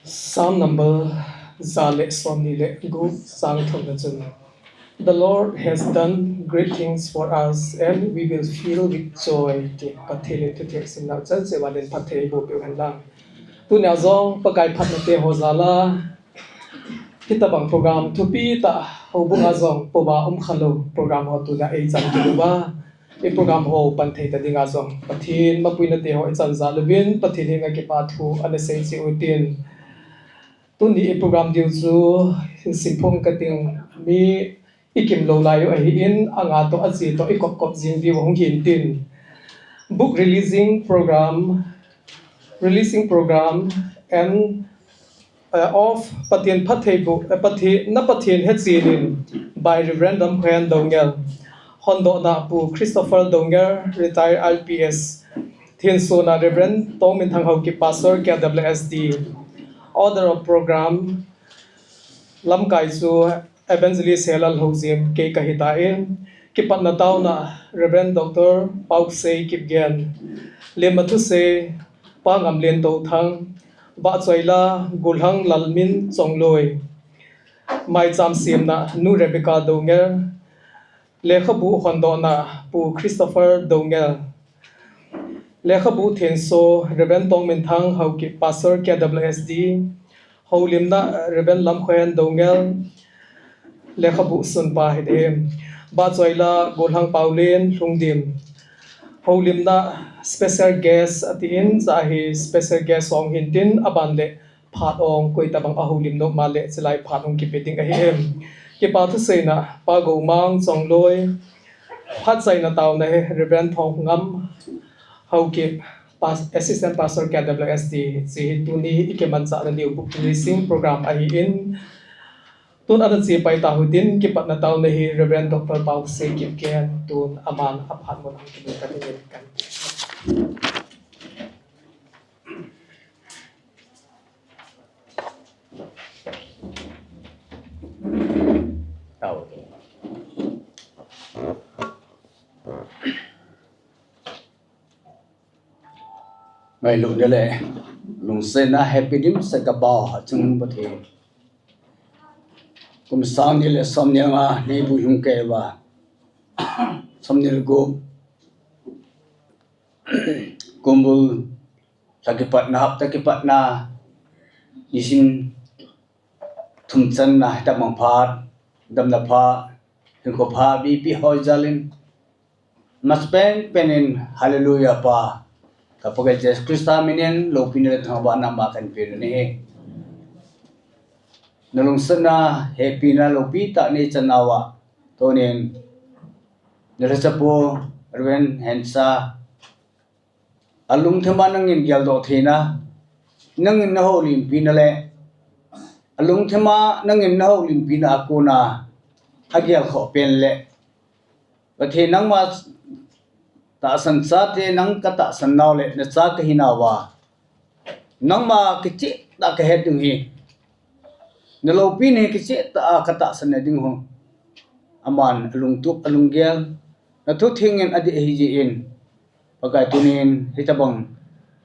Psalm number Zale Somnile Gu Sang Thongachun. The Lord has done great things for us, and we will fill with joy. Pathenin to take some now. Just say what in Pathe Bo Piuhanlang. Tu now zong pakai patnate hozala. Kita bang program tu pi ta hobung azong poba khalo program ho tu na ei chan tu ba. E program ho panthe ta dinga zong pathin mapuina te ho chan zalwin pathin nga ke pa thu ane sei chi utin. Tu ni program diu chu simpong kating mi ikim lo lai ahin anga to achi to ikop kop jing di hong hin tin book releasing program and of Pathen Pathen HENCHEN by Reverend Lamkhohen Doungel phondoh na pu Christopher Doungel retired RPS Thiên so na Reverend Tong Min Thang Ho ki pastor KWSD order of program MAKAI chu evangelist helal hozim ke kahitain kipat na tao na Reverend Dr. Pau Sei kipgen le mathu se pangam len to thang ba choila gulhang lalmin chongloi mai cham sim na nu Rebecca Doungel le khabu khondo na pu Christopher Doungel le khabu Thiên so Reverend Tong Min Thang Ho ki pastor KWSD holim na Reverend Lamkhohen Doungel le khabu sun pa hidem ba choila golhang paulen lungdim holim na special guest at the end zahi special guest song hintin abande phat ong koi tabang aholim no male chelai phat ong ki beting a hem ki pa thu sei na pa go mang chongloi phat sai na taw na he Reverend Thong ngam how ki assistant pastor KWSD si tuni ikeman sa na new book releasing program ahin tun adan si pai tahudin kipat na taw na hi Reverend Dr. Pau Sei kipken tun aman aphat mo ang kinutan kan tao ngày lũ đây lệ lùng sen na happy dim sa ka ba chung ba the kum sang ni le som nya nga nei bu hung ke ba som ni go kumbul takipat na hap takipat na isim thum chan na ta mang phat dam na pha hin ko pha bi pi hoi jalin maspen penin hallelujah pa kapagai Jesus Christa minin lo pinel thaba na ma kan pe ne nalung sana happy na lo pi ta ne chanawa tonin nirasapo Reverend hensa alung thema nangin gyal do thina nangin na ho lim pinale alung thema nangin na ho lim pina akuna agyal kho pen le pathe nang ma ta san sa te nang ka ta san naw le na cha ka hina wa nang ma ki chi ta ka het ding hi na lo pin he ki chi ta ka ta san ding ho aman alung tup alung gyal na thu thingen adi hi ji in pakai tunin hitabang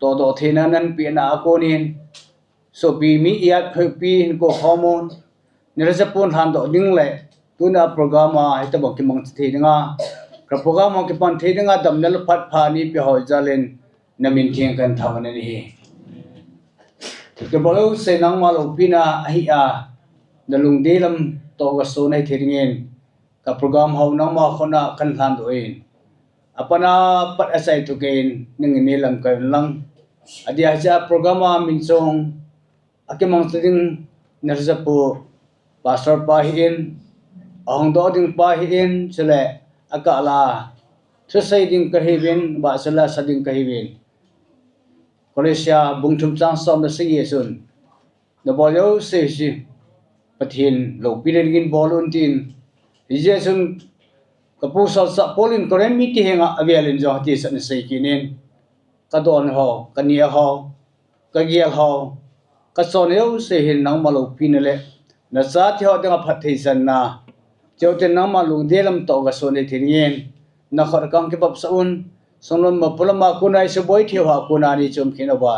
to do thina nan pi na akonin so pi mi iat pi in ko hormone nirajapon han do ding le tuna programa hitabang ki mang thi dinga ka programa ki pan thi dinga dam nal phat pha ni pi hoi jalen namin thing kan thawan ni hi ke bolo se nang ma lo pina hi a dalung delam to ga so nai thiringen ka program ho nang ma khona kan hlan do in apana pat asai to gain ning ni lam ka lang adia ja programa min song akimang ting narjapo pastor pa hin ahong do ding pa hin chele akala thusai ding ka hibin ba sala sading ka hibin kolesia bungthum chang som na sei yesun the bolyo se si pathin lo piren bolun tin yesun kapu sa polin koren mi ti henga avialin jo ti san sei kinin ka don ho kania ho ka giel ho ka soneu se hin nang malo pinele na sa thi ho de phat thei san na choten nang malu delam to ga sone thirien na khar kang ke bab saun sonon ma pulama kunai se boi thi ha kunani chum khina ba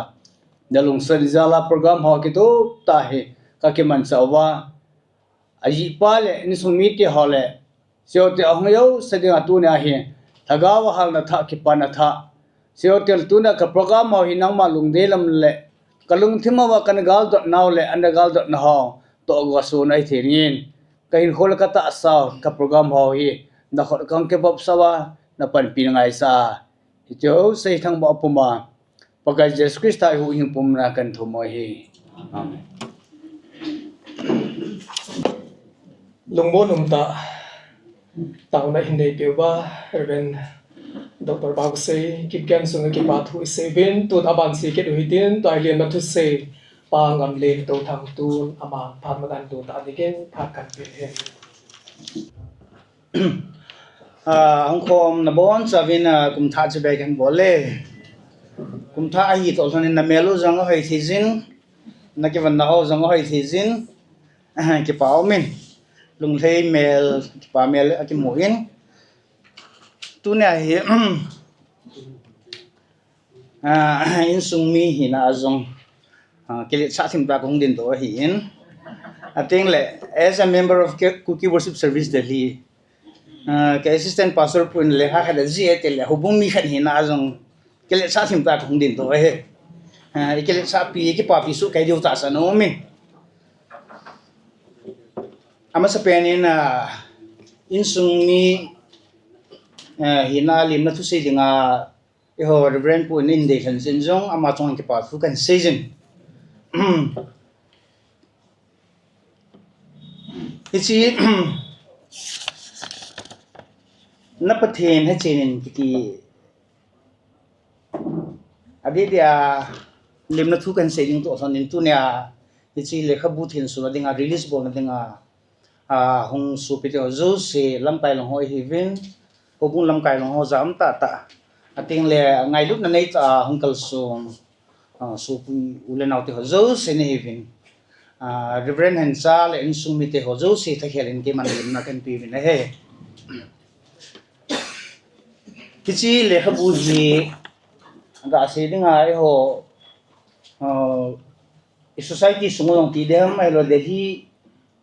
dalung sarizala program ho ki to ta he ka ke man sawa aji pale ni sumi ti hole seo te ongyo sedinga tu na he thagawa hal na tha ki pana tha seo tel tu na ka program ho hinang ma lung de lam le kalung thima wa kan gal dot naw le an gal dot na ho to go so nai therin ka hin khol ka ta sa ka program ho hi na khot kang ke bab sawa na pan pi ngai sa jo sei thang ba puma pakai Jesus Christ ai hu hing pum na kan thu mo hi amen lungbo numta tau na hindei pewa ren Dr. Babu say kip gan sunga ki pathu se vin tu aban si ke duhitin to alien na tu se pangam le to thang tu ama pharmadan tu ta digen phakan pe he hong khom na bon savin kum tha che kan bole kum tha hi to son na melu jang hoi thizin na ke van na ho jang hoi thizin ke pa aumin lung thei mel pa mel a ke moin tu ne hi in sung mi hina azong ke le cha thim ta kong din to hi in I think as a member of Cookie Worship Service Delhi cái assistant pastor pun le ha kada ji ete le hubung mi khan hina azong kele sa thim ta khong din to he kele sa pi ki pa pi su kai diu ta sa no mi ama sa penin in sung mi hina lim na thu se dinga e ho reverend pun in de khan sin jong ama chong ki pa fu kan season ichi na Pathen HENCHEN ki adi dia lim na thu kan se ding to son in tu nya ichi le khabu thin su na dinga release bo na dinga hong su pe to zo se lam kai long hoi hi vin hobung lam kai long ho jam ta ta ating le ngai lut na nei ta hong kal so su pu ule nau te ho zo se ne hi vin reverend hansa le in sung mi te ho zo se tha khelin ke man lim na kan pi vin he kichi le khabu ji ga se dinga ai ho society sungong ti dem ai lo de hi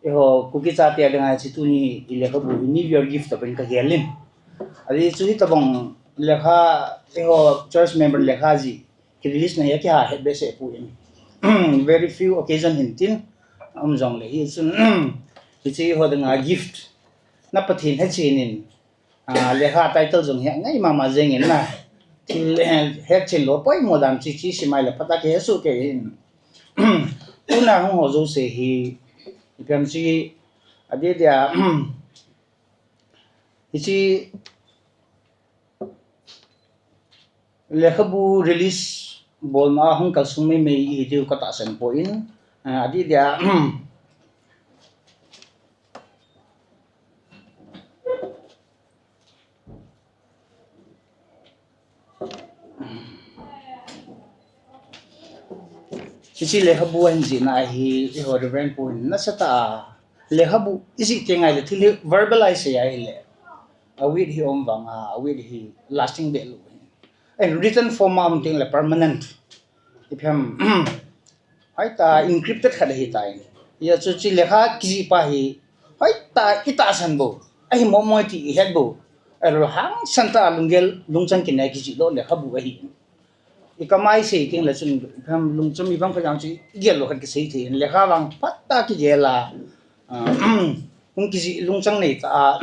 e ho kuki cha te dinga chi tu ni le khabu ni your gift ta pen ka gelin ali chu hi tabong le kha e ho church member le kha ji ki release na ya ki ha het be se pu in very few occasion hintin jong le hi chun kichi ho dinga gift na Pathen HENCHEN le kha title jong he ngai mama jeng in na thil hetchen lo poi mo dam chi chi simai le phata ke su ke in una hong ho zo se hi pem chi ade dia ichi le khabu release bol ma hong kal sum me i diu ka ta san po in ade dia ichi le khabu an ji na hi ho reverend pun na sata le khabu isi ke ngai le thil verbalize ai le awit hi om wang awit hi lasting value and written form am thing le permanent iphem hai ta encrypted khada hi tai ya chu chi le kha ki pa hi hai ta ita san bo ai mo mo ti het bo ero hang santa lungel lungchang ki na ki ji lo le khabu hi ikamai se ting la chun pham lungcham ibang phang chi gel lo khan ki sei thi le kha wang patta ki gela hung ki ji lungchang nei ta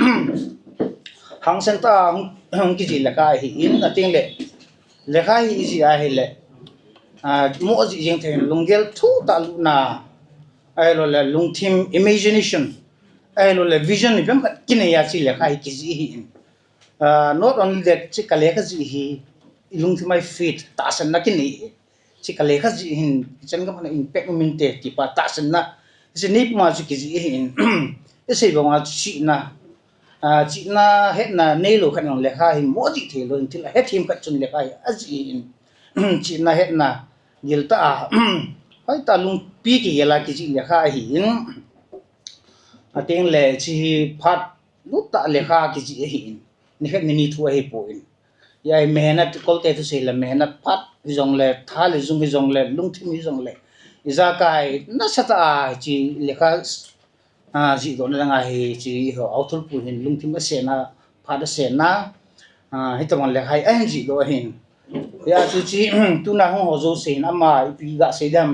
hang santa hung ki ji la ka hi in ating le kha hi ji a hi le mo ji jeng the lungel thu ta lu na ai lo le lungthim imagination ai lo le vision ibang ki ne ya chi le kha hi ki ji hi not only that chi ka le kha ji hi ilung thi my feet ta san na kini chi ka le kha ji hin chen ga na impact min te ti pa ta san na si ni ma chi ki ji hin e sei ba ma chi na hetna nei lo khan le kha hin mo ji the lo in thil het him ka chun le kha a ji hin chi na hetna gil ta hai ta lung pi ki yela ki ji le kha hin ateng le chi phat lu ta le kha ki ji hin ni het ni thu he po in ya mehnat kolte to se la mehnat phat zong le tha le zung zong le lung thim zong le iza kai na sata chi lekha ji don la nga hi chi ho author pu hin lung thim se na pha da se na hitamon le hai an ji do hin ya chu chi tu na ho zo se na ma pi ga se dam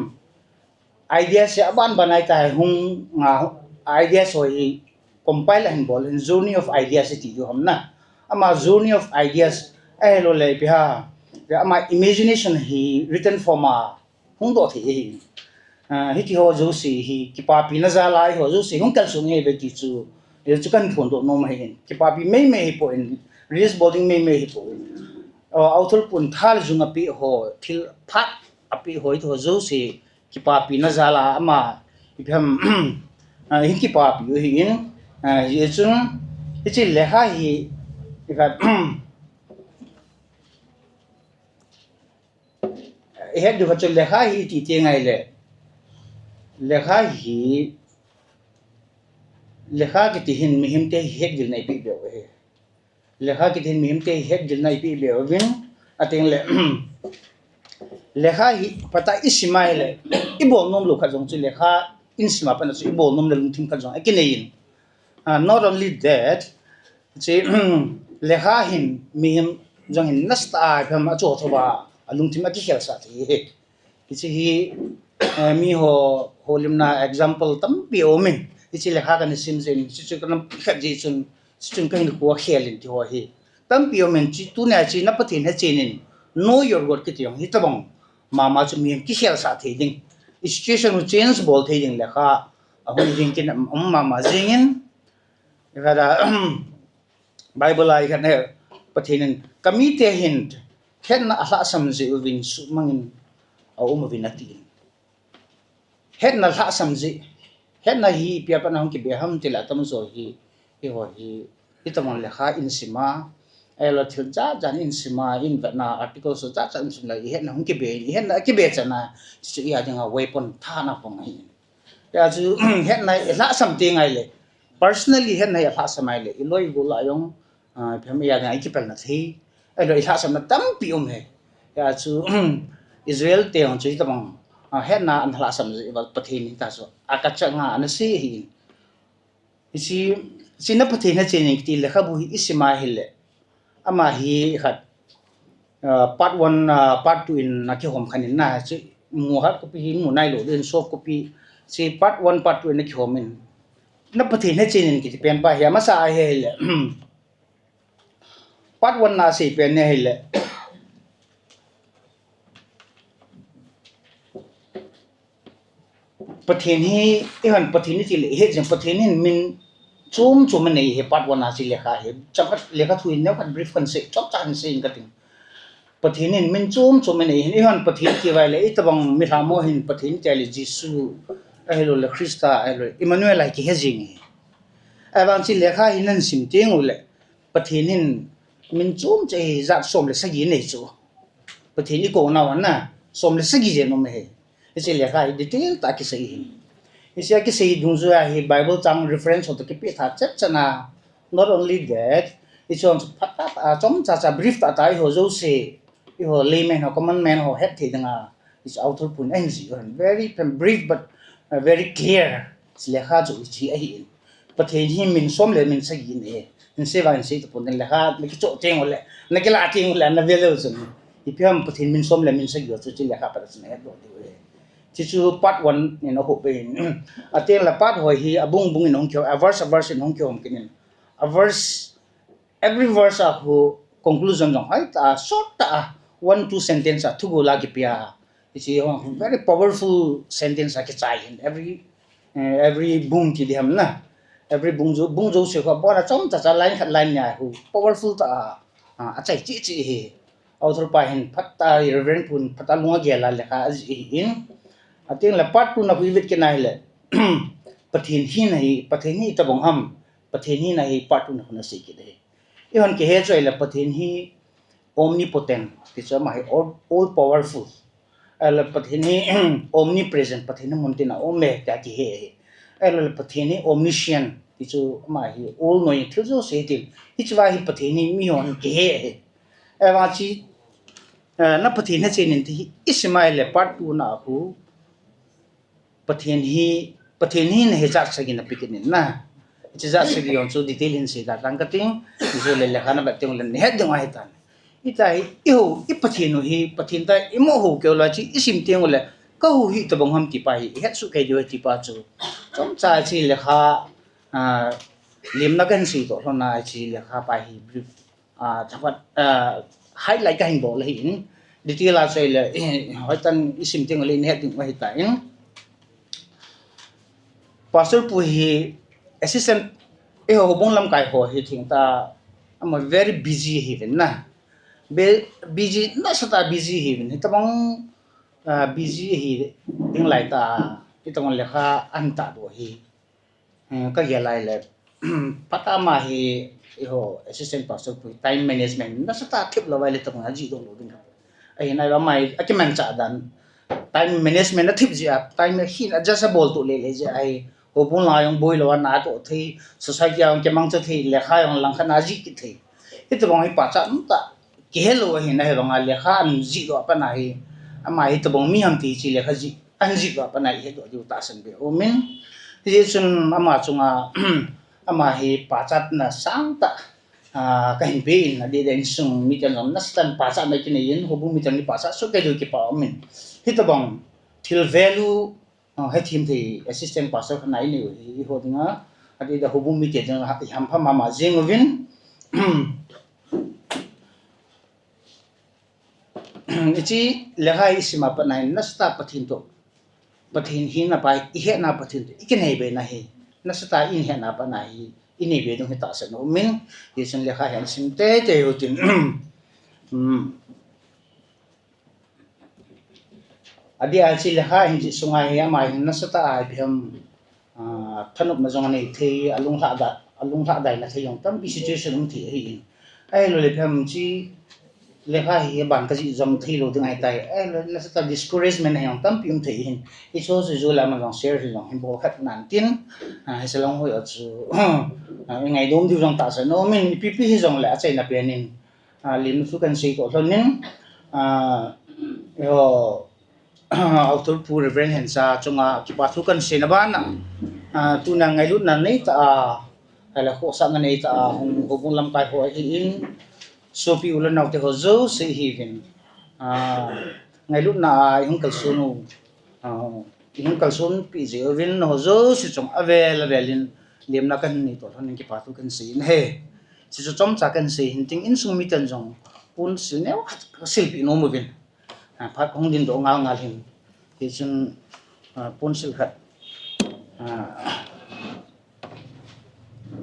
idea se aban banai tai hung nga idea so hi compile and bol in journey of ideas ti jo hamna ama journey of ideas lo le pi ha ama imagination hi written form a hung do thi hi hiti ho zo si hi ki pa pi na za lai ho zo si hung kal su nge be ti chu chu kan phondoh no ma hin ki pa pi mei mei hi po in release boarding mei mei hi po author pun thal zunga pi ho thil phat api hoi tho zo si ki pa pi na za la ama ipham hin ki pa pi hi in ye chung ichi leha hi ikat he du chu leha hi ti te ngai le leha hi leha ki ti hin mihim te het gil nai pi be he leha ki tin mihim te het gil nai pi be uvin ateng le leha hi pata isimai le ibol nom lu kha jong chu leha insima pa na chu ibol nom le lung thim kha jong akinein not only that che leha hin mihim jong hin nasta pham a cho thoba alung thim ki khel sa thi he chi hi mi ho holimna example tampi aumin chi leha kan sim zen chi kan khat ji chun chung kan ko khelin ti ho hi tampi aumin chi tu na chi na pathin ha chenin know your god ki tiong hi tabong mama chu mi ki khel sa thi ding situation will change bol thi ding lekha ahun ding kin mama jingin kada bible ai kan he pathenin Kamite hin hetna alhahsam ji uvin su mangin aumin vinati hetna alhahsam ji hetna hi pia pa na hong ki be ham tila tam zo hi ho hi itamon lekha insima elo thil ja jan insima in na article so ja chan sum la hetna hong ki be hetna ki be chana chi ya jinga weapon thana pong hi ya chu hetna alhahsam te ngai le personally hetna alhahsam ai le iloi go la yong pham ya ngai ki pel na thi elo alhahsam na tam pi he ya chu Israel te on chi tamang hetna alhahsam ji ba pathin ta so akacha nga na si hi si na patheina chening ti lekha bu isima hile ama hi khat part 1 part 2 in na ki hom khanin na chi mu hat copy hi mu nai lo den soft copy si part 1 part 2 na ki homin na patheina chening ki pen pa hi ma sa he hile part 1 na si pen ne hile pathen hi ihan pathini ti le he jeng pathenin min chum nei he part 1 na si lekha he chapat lekha thuin ne khat brief kan se chok chan se in kating pathenin min chum nei he han pathin ti vai le itabang mi hamo hin pathin chali jisu ahelo le krista ahelo emmanuel ai ki he jing awan si lekha hinan sim teng ule pathenin min chum che za som le sagi nei chu pathini ko na wan na som le sagi je no me he isi lekha detail ta ki sei isi ki sei dungzu hi bible chang reference ho to ki pi tha chat chana not only that it's on phatta chom cha cha brief ta tai ho zo se i ho layman ho common man ho het thi danga is author pun ang ji very brief but very clear lekha chu chi ai pathen hi min som le min sagi ne in se van se to pun lekha mi ki cho teng ole na ki la teng ole na velo sun i pyam pathen min som le min sagi chu chi lekha pa chne do chi chu part 1 in a hope in atel la part hoi hi abung bung in ong kyo a verse in ong kyo om kinin a verse every verse a who conclusion jong hai ta short ta 1-2 sentence a thugo la ki pia chi very powerful sentence a ki chai in every bung ki diam na every bung jo se ko ba chom cha line khat line nya hu powerful ta a chai chi hi author pa hin phatta reverend pun phatta lunga gela lekha in ating la part 2 na huiwit ke nai le pathin hi nahi pathin hi tabong ham pathin hi nahi part 2 na se ki de ihon ke he choi la pathin hi omnipotent ki chama hi all powerful ala pathin hi omnipresent pathin muntina ome ta ki he ala pathin hi omniscient ki chu ma hi all knowing thil jo se tin hi chwa hi pathin hi mi hon ke he ewa chi na Pathen HENCHEN thì ismail le part 2 na hu Pathen hi ne hejat sagi na pikin na hejat sagi on so detail hin se da tang kating zo le le khana ba teng le ne dong ai tan itai iho Pathen hi Pathen ta imo ho ke la chi isim teng le ka hu hi ta bang ham ti pa hi het su ke jo ti pa chu chom cha chi le kha lim na kan si to na chi le kha pa hi chapat highlight ka hin bo le hin detail la sai le hoi tan isim teng le ne het ding ai ta in pastor pu hi assistant ho bong Lamkhohen ho hi thing ta am very busy hi na busy na sata busy hi ta bang busy hi ding lai ta itong le kha an ta do hi ka ya lai le pata ma hi ho assistant pastor pu time management na sata thip la wai le tong a ji do lo ding ai nai ba mai a ki man cha dan time management na thip ji a time hin adjustable to le le je ai ho bun la yong boy lo na to thei society ang ke mang cha thei le kha yong lang khana ji ki thei it bong hi pa cha ta ke hello hi na he bang le kha an ji do pa na hi ama hi to bong mi ham ti chi le kha ji an ji do pa na hi do ju ta san be aumin hi chun ama chunga ama hi pa cha na sang ta ka hin be in na de den sung mi tan lam na stan pa cha na ki ne yin ho bu mi tan ni pa cha so ke do ki pa aumin hi to bong thil value hai team thì assistant pastor kan nai ni ho dinga adi da hobum mi ke jang ham pha mama jeng uvin ichi legai sima pa nai nasta pathin to pathin hina pa ihetna pathin ikenei be na hi nasta in hena pa nai ini be dong ta sa no min yesun lekha han sim te utin adi alchi lekha hin ji sungai ya mai nasata ai bhem thanup ma jong nei thei alung ha dai na thei yong tam bi situation um thi hi ai lo le bhem chi lekha hi ban ka ji jong thei lo ding ai tai ai lo nasata discouragement hai yong tam pi um thei hin I so zo la ma jong share jong hin bo khat nan tin hai se long hoi chu ngai dom di jong ta sa no min pi hi jong la chai na pe nin lim su kan sei to thon nin yo author pu reverend hensa chunga ki pa thu kan se na ba na tu na ngai lut na nei ta hala kho sa nei ta ho bung Lamkhohen ho hi in so pi ulan nau te ho zo se hi vin ngai lut na hung kal sunu hung kal sun pi je vin ho zo si chung avelin lem na kan ni to thon ki pa thu kan se in he si chu chom cha kan se hin ting in sung mi tan jong pun sil ne sil pi no mu vin phát không din độ ngal ngal hin thì sun pun sil khat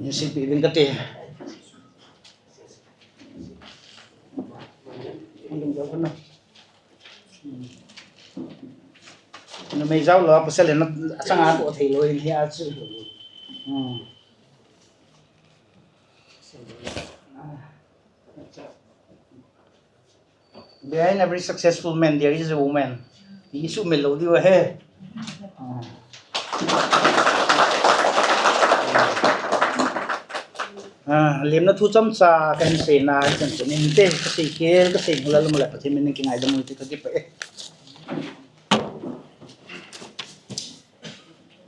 ni sil pi bin kate ndung jaw kana nó mấy giáo lo pa sel na sang a to thei lo hin hi a chu behind every successful man there is a woman. Isu melody wa he. Lim na thu chom cha kan se na kan se nin te ka se kel ka se hula lu mala pathin min ki ngai da mu ti ka ki pa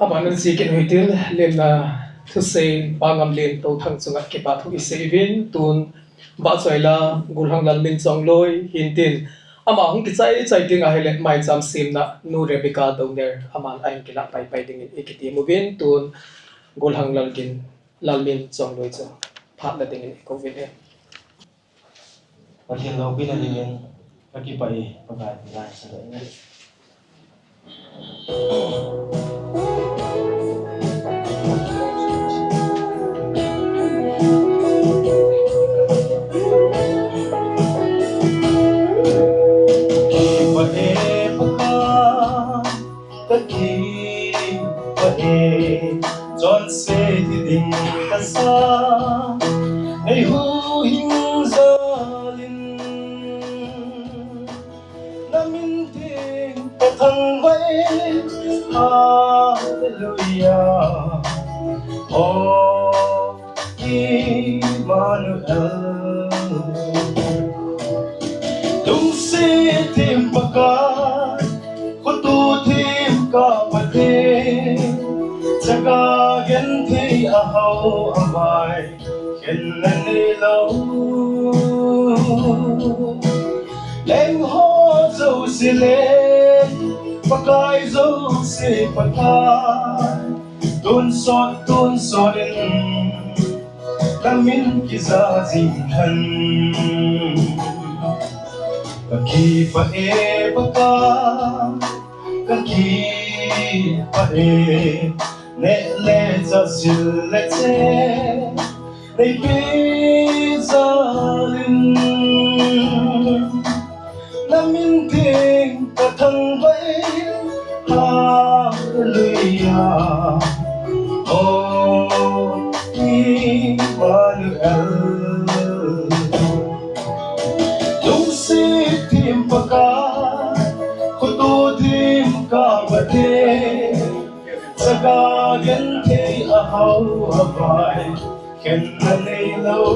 Aman si kin huitil lem na thu se pangam len to thang chunga ke pa thu ise vin tun ba choila gulhang lal min chong loi hintin ama hung ki chai ting a hele mai cham sim na nu Rebecca Doungel aman ain ki la pai ding ikiti movin tun gulhang lal min chong loi cha phat na ding ko vin he Pathen lo bin ani men aki pai pakai lai sa lai John say the ding kasa hey hu hing zalin namin ting pathang vai hallelujah oh Emmanuel don't say ahau avai khen nei lâu leng ho dâu si le pakai dâu si pakai tôn son in kamin kiza jing han kaki pa e baka kaki pa e ne le za sil le che nei pi za lin namin ting ka thang vai hallelujah oh Emmanuel lung si tim paka khutu tim ka bate saka gen thei ahau avai khen nei lâu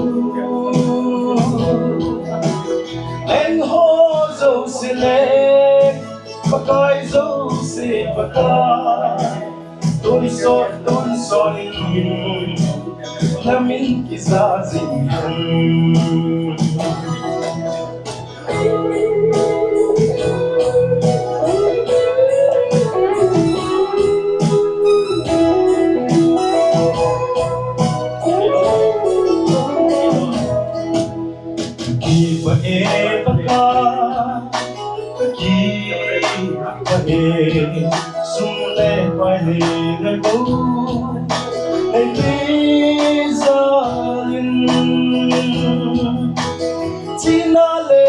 leng ho dâu si le pakai dâu si pakai tôn son in namin kiza jing han ki pa e paka ki pa e sum le pai le go nei pi za lin china le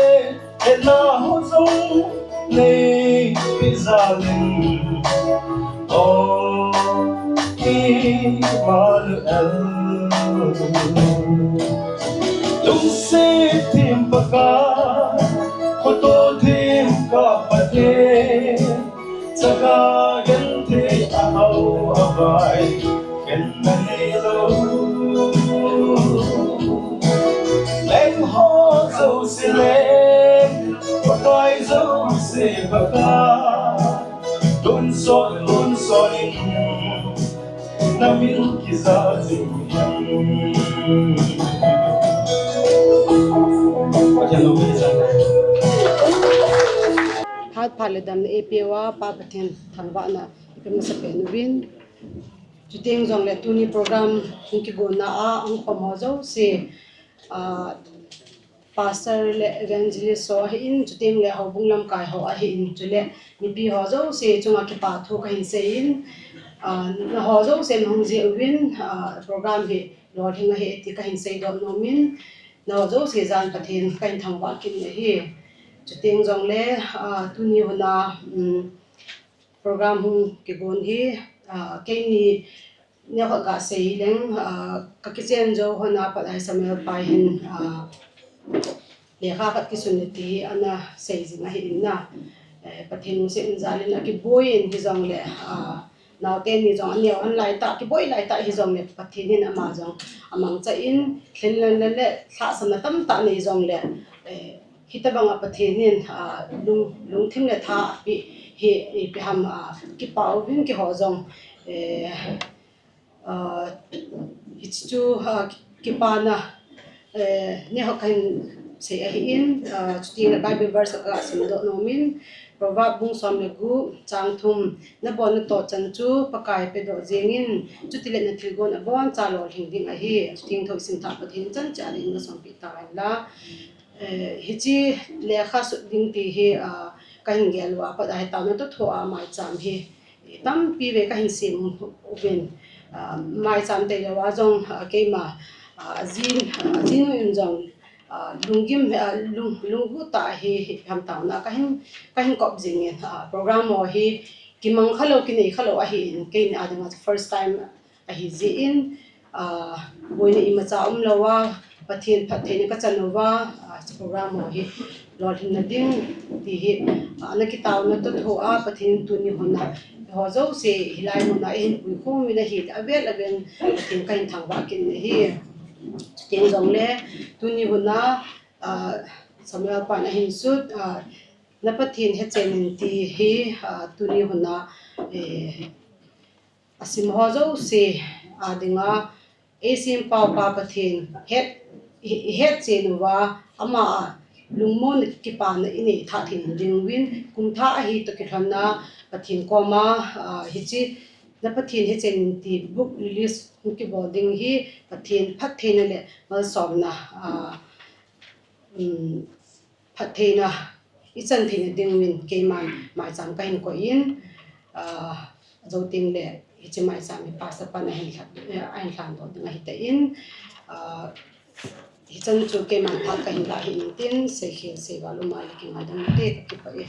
hna ho zong nei pi za lin oh Emmanuel lung si tim paka khutu tim ka pate saka gen thei ahau avai khen nei lâu leng ho dâu si le pakai dâu si pakai tôn son in namin kiza jing hat paledam na epewa pa Pathen thangwa na ikam sa uvin chuteng jong le tuni program ki gona a ang pamazo se pastor le evangelist so in chuteng le hobung lam kai ho ahin chule ni bi ho zo se chunga ki pa tho ka hin se in na ho zo se hong je uvin program he lord hinga he ti ka hin se do nomin na zo se jan Pathen kain thangwa kin ne hi chuteng jong le tuni hona program hung ki gon hi ke ni ne ga se leng ka ki chen jo hona pa ai samel pai hin le kha khat ki sunati ana sei jinga hi inna Pathen se injalin ki boyin hi jong le now ten ni jong ani on lai ta ki boy lai ta hi jong le Pathenin ama jong amang cha in thil le tha sam na tam ta nei jong le hitabanga Pathenin lung thim le tha pi hi pi ham ki pau vin ki ho jong hichu ki pa na ne ho kan se ahin chuti na Bible verse ka sim do nomin proverb bung som le gu chang thum na bon to chan chu pakai pe do jengin chuti le na thil gon abon cha lo hing ding a hi chuting thoi sim tha Pathen chan cha ring na som pi ta la hichi le kha su ding ti hi ka hin gel wa pa dai ta na to tho a mai cham hi tam pi ve ka hin sim uvin mai cham te le wa jong ke ma jin in jong lungim lunghu ta hi ham ta na ka hin kop jing program mo hi kimang khalo ki nei khalo a hi ke ni adanga first time a hi ji in boina ima cha lawa Pathen ka chanova program mo hi lord na ding ti hi na ki taw na to tho a Pathen tu ni hona ho zo se hilai mo na in pu khu mi na hi avel Pathen kain thangwa kin ne hi ting jong le tu ni hona samel pa na hin sut na Pathen HENCHEN ti hi tu ni hona asim ho zo se adinga Asian pau pa Pathen hetchen wa ama lungmon kipana ini tha thin dingwin kumtha ahi to kithanna Pathen koma hichi na Pathen hetchen ti book release ki boarding hi Pathen phattheina le mal somna phattheina ichan thin dingwin keman mai cham kain ko in zo ting le hichi mai cham pa sa pa na hin khat ain thlan do ding hi ta in hichan chu keman phat ka hin la hin tin se khil se ba lu ma li ki ngadam te ki pa e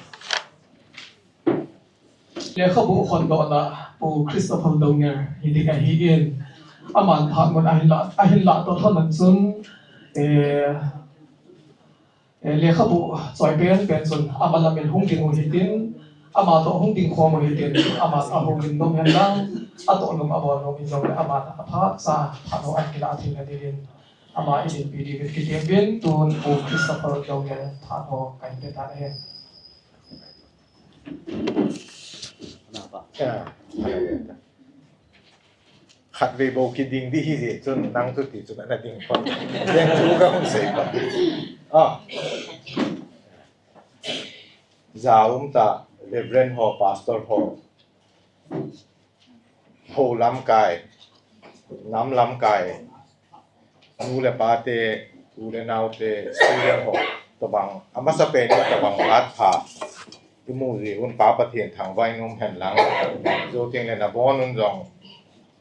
le khabu phondoh na pu Christopher Doungel hidika hi in aman phat mon ahin la to thon chun le khabu choi pen chun amala men hung ding hitin ama to hung ding khom hitin ama sa hung ding nom hen lang ato nom abo nom in jong ama ta pha sa phano an kila thin na din ama idin pidi bit ki tebin tun pu Christopher Doungel phano kan te ta he khát về bầu kia đình đi gì chun năng tu tí chun anh đình con đen chú các con say con giáo ta Reverend ho Pastor ho Lamkhohen nam Lamkhohen nu le pate u le nau te student ho to bang amasa pe ni to bang at pha kimu ri un pa Pathen thang vai nom hen lang zo ting le na bon un jong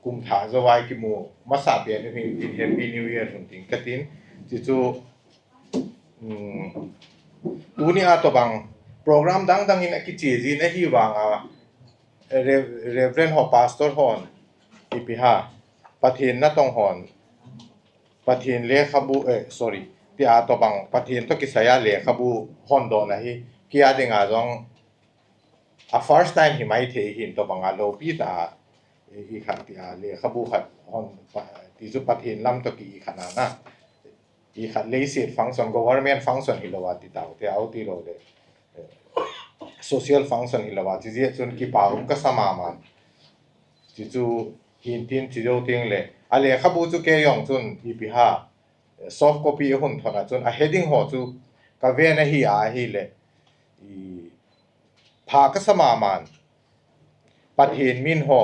kum tha zo vai kimu masa pe ni in happy new year un ting katin chi chu tu ni a to bang program dang in ki chi ji na hi wanga Reverend ho Pastor hon ipiha Pathen na tong hon Pathen le khabu sorry ti a to bang Pathen to ki saya le khabu phondoh na hi kia dinga jong a first time hi mai the hin to banga lo pi ta hi khat ti a le khabu khat hon ti zu Pathen lam to ki khana na hi khat le set function government function hi lo wa ti taw te au ti lo de social function hi lo wa ti je chun ki pa ka sama man ti chu hin tin chi jo ting le a le khabu chu ke yong chun hi pi ha soft copy hun thona chun a heading ho chu ka ve na hi a hi le pha ka sama man Pathen min ho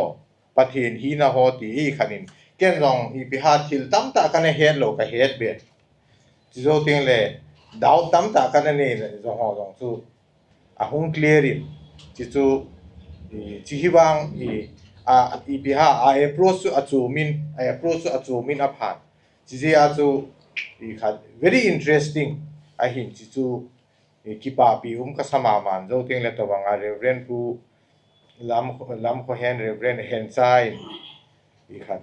Pathen Hina ho ti khanin ken rong i pi ha thil tam ta kan hetlou ka het be chi zo ting le daw tam ta kan ne zo ho rong chu a hung clear in chi chu chi hi wang i pi ha a approach a chu min a phat chi je a chu i khat very interesting a hin chi chu ki pa pi ka sama man zo ting le to wanga Reverend pu Lamkhohen Reverend HENCHEN i khat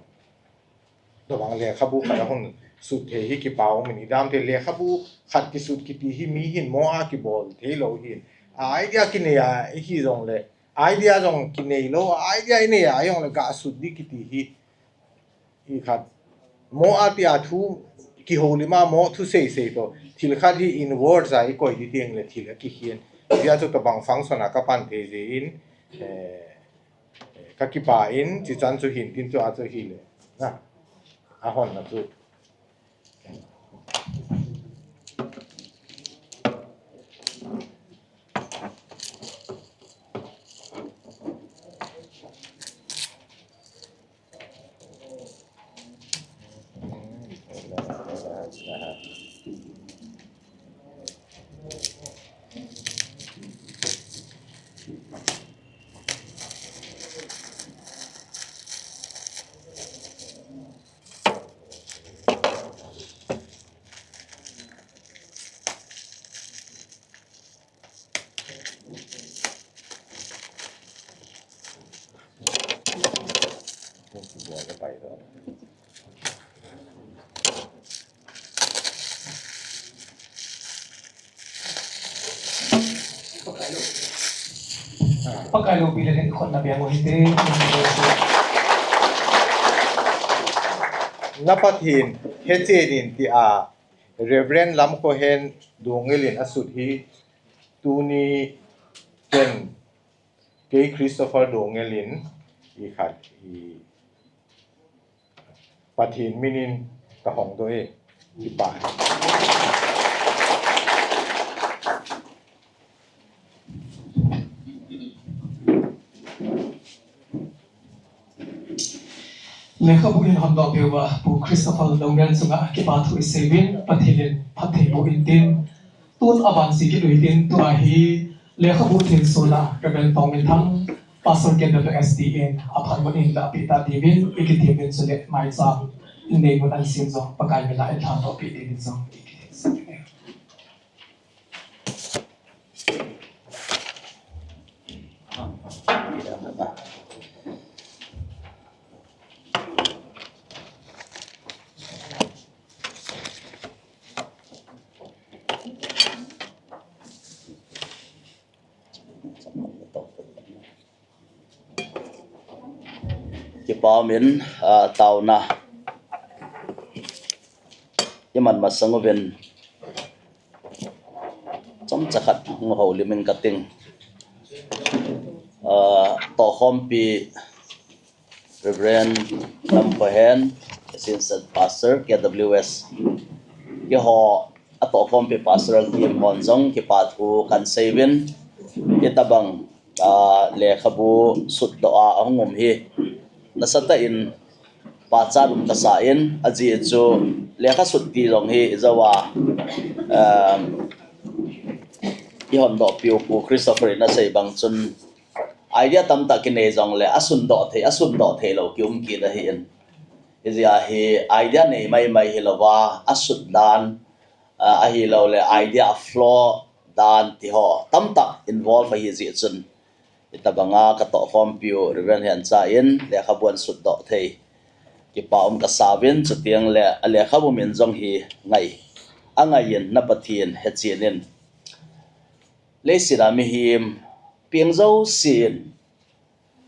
to wang le khabu khat hun sut the hi ki paung min idam te le khabu khat ki sut ki ti hi mi hin mo a ki bol thei hin idea ki ne ya hi jong le idea jong ki nei lo idea ne ya yong le ga sut di ki ti hi khat mo a ti a thu ki holima mo thu sei to thil khat hi in words ai koi di tiang le thil ki hian dia chu to bang function a ka pan the je in ka ki pa in chi chan chu hin tin chu a chu hi le na a hon na chu pakai lo bila ni kon na biang hite na Pathen HENCHEN ti a Reverend Lamkhohen Doungel asut hi tu ni ken ke Christopher Doungel i khat i Pathen minin ka hong do e ki pa Lekhabu in hamdo bewa bu Christopher Doungel sunga ki pathu isevin Pathenin phatheilou intin tun avansi ki luitin tu ahi lekhabu thin sola rebel tongin thang pastor KWSDN aphan in la pita divin ikitimin sule mai sa nei mun an sim zo pakai mela el tha to pi divin zo aumin tàu na yaman masang uvin trong chakhat ngho limin kating to hompi Reverend Lamkhohen assistant pastor KWS ki ho ato hompi pastoral team monjong ki pathu kan sevin itabang le khabu sut do a ngom hi nasata in pacharum kasain aji chu lekha sutti long hi zawa ihon do piu pu Christopher na sei bang chun idea tam ta kine jong le asun do thei lo kium ki da hi in izia hi idea nei mai hi lawa asut dan ahi lo le idea flow dan ti ho tam ta involve hi ji chun itabanga ka to kompiu reven han cha in le khabuan sut do thei ki paum ka savin chutiang le ale khabu min jong hi ngai angayin na pathin hechenin le sira Mihem piangzo sin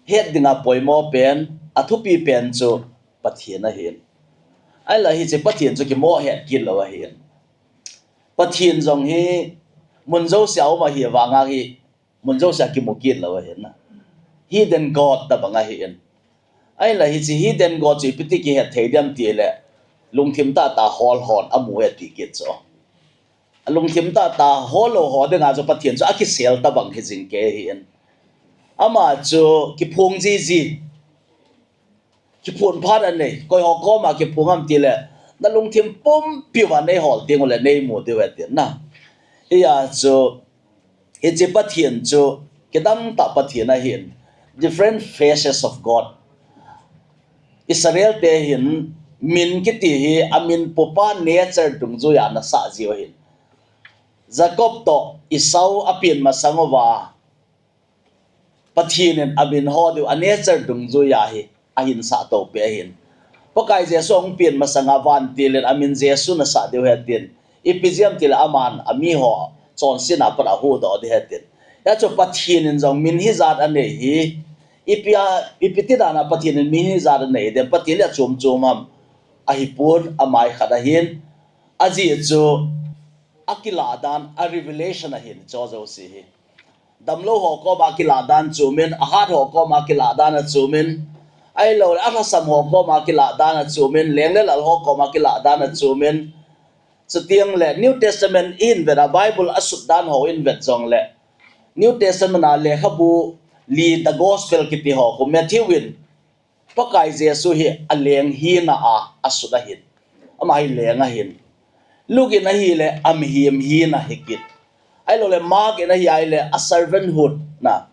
het dinga apoimo pen athupi pen chu patheina hin ai la hi che pathin chu ki mo het kin lo hin pathin jong hi munzo siao ma hi wanga hi munzo sa ki mukit lo hin na hidden god da banga hin ai la hi chi hidden god chi piti ki het theidiam ti le lungthim ta hol amu he ti ki cho lungthim ta holo ho de nga cho pathin cho aki sel ta bang hi jing ke hin ama cho ki phung ji ki phun phat an nei koi ho ko ma ki phungam ti le na lungthim pum piwa nei hol ting le nei mu de wet na ya cho it's a pathin cho kedam ta pathina hin different faces of God Israel te hin min kiti hi amin popa nature dungzu ya na sa jiwa hin Jacob to Esau apin masangova pathinen amin ho du nature dungzu ya hi ahin sa to pe hin pakai je song pin masanga van tilen amin jesu na sa de hetin epiziam til aman ami ho chon sina para hu do de hetin ya cho pathinen jong min hi zat ane hi ipiti dana pathinen min hi zat ane de patin ya chum am ahipur amai khada hin aji cho akila dan a revelation hin cho zo si hi damlo ho ko ba kila dan chumin ahat ho ko ma kila dan chumin ai lo alhahsam ho ko ma kila dan chumin lengle al ho ko ma kila dan chumin chutiang le New Testament in the Bible asut dan ho in vet jong le New Testament a le khabu li the gospel kiti ho ko Matthew win pakai jesu hi aleng hina a asuda hin ama hi lenga hin lugin a hi le amhim hina hikit ai lo le mark in a hi ai le a servanthood na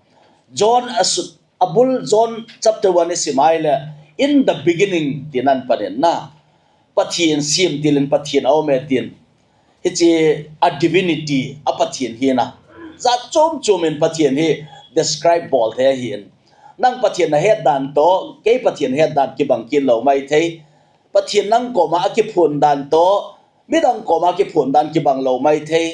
John asut abul John chapter 1 is mai le in the beginning tinan panen na pathin sim tilin pathin aumin hichi a divinity a pathin hina za chom in pathin hi describe bol the hin nang pathin na het dan to ke pathin het dan ki bang kin lo mai thei pathin nang ko ma ki phun dan to midang ko ma ki phun dan ki bang lo mai thei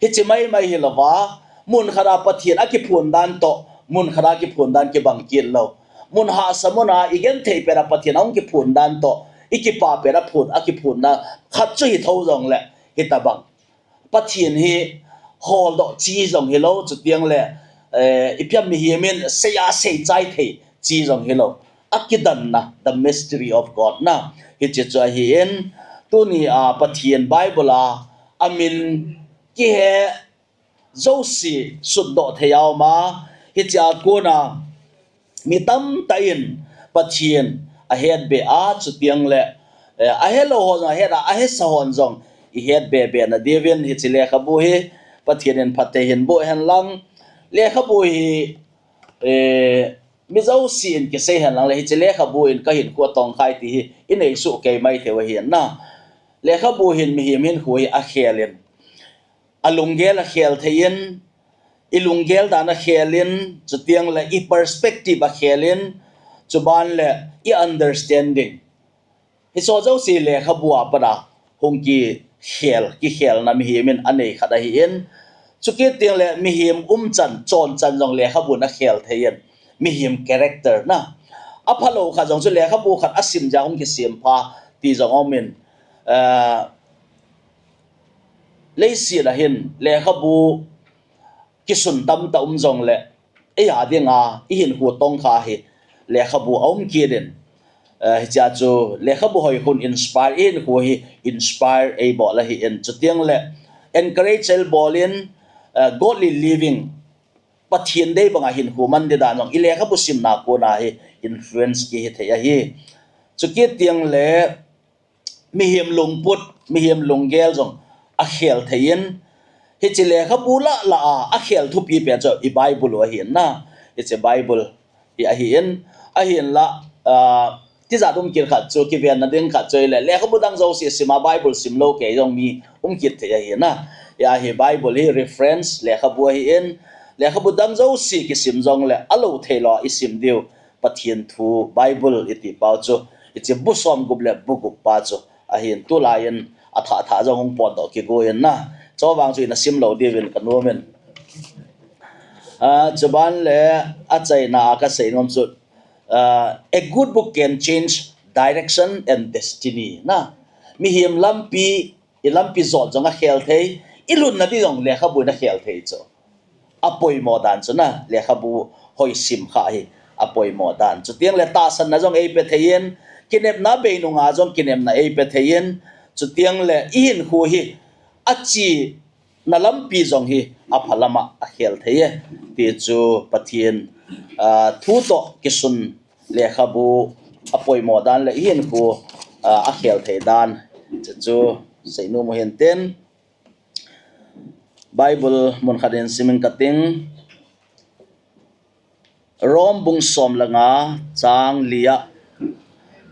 hichi mai hi lawa mun khara pathin a ki phun dan to mun khara ki phun dan ki bang kin lo mun ha samuna igen thei pera pathin ong ki phun dan to ikipa pera phun aki phun na khat chu hi tho jong le hitabang pathin hi hol do chi jong hello chu tiang le ipyam Mihemin seya sei chai thei chi jong hello akidan na the mystery of God na hi che cha hi en tu ni a Pathen Bible a amin ki he zosi suddo theyao ma hi cha ko na mi tam ta in Pathen a het be a chu tiang le ahelou ho na het a ahsa hon zong i het be na devin hi chile khabu hi Pathenin phatehin bo hen lang le khabu hi mi zo si in ke se hen lang le hi chile khabu in ka hin ko tong khai ti hi in ei su ke mai thewa hian na le khabu hin mi him hin hui a khelin alungel a khel thein ilungel da na khelin chu tiang le I perspective a khelin chu ban le I understanding hi so zo si le khabu a pada hong ki khel na mi himin anei khada hi in chu ke tiang le mi him chan chon jong le khabu na khel thein mi him character na aphalo kha jong chu le khabu khat asim ja hong ki sim pha ti jong aumin leisi la hin le khabu kisun tam ta jong le e ya dinga I hin hu tong kha hi le khabu aum ki den hi cha chu le khabu hoi hun inspire in hu hi inspire e bo la hi in chu tiang le encourage el bolin godly living Pathen dei banga hin hu man de da nong ile khabu sim na ko na hi influence ki hi thei hi chu ki tiang le mi him lungput mi him lunggel jong a khel thein hi chile khabu la a khel thu pi pe cho I Bible wa hin na it's a Bible hi a hin la ti za dum kir khat chu ki ven na ding khat choi le khabu dang zo si sima Bible sim lo ke jong mi kit the hi na ya hi Bible hi reference le khabu hi in le khabu dang zo si ki sim jong le alo thelo I sim diu Pathen thu Bible iti pau chu it's a busom guble bugup pa chu a hin tu lain atha jong hong phondoh ki go in na cho wang chu na sim lo divin kanumen chuban le achai na ka sei ngom chu a good book can change direction and destiny na mi him lampi zol jong a khel thei ilun na di jong le khabu na khel thei chu apoimo dan chu na le khabu hoi sim kha hi apoimo dan chu tiang le ta san na jong ei pe thein kinep na be nu nga jong kinep na ei pe thein chu tiang le in hu hi achi na lampi jong hi aphalama a khel thei ti chu Pathen thu to kisun le khabu apoimo dan le in hu a khel thei dan chu seinu mo hen ten Bible mon khaden simin kating rom bung som langa chang lia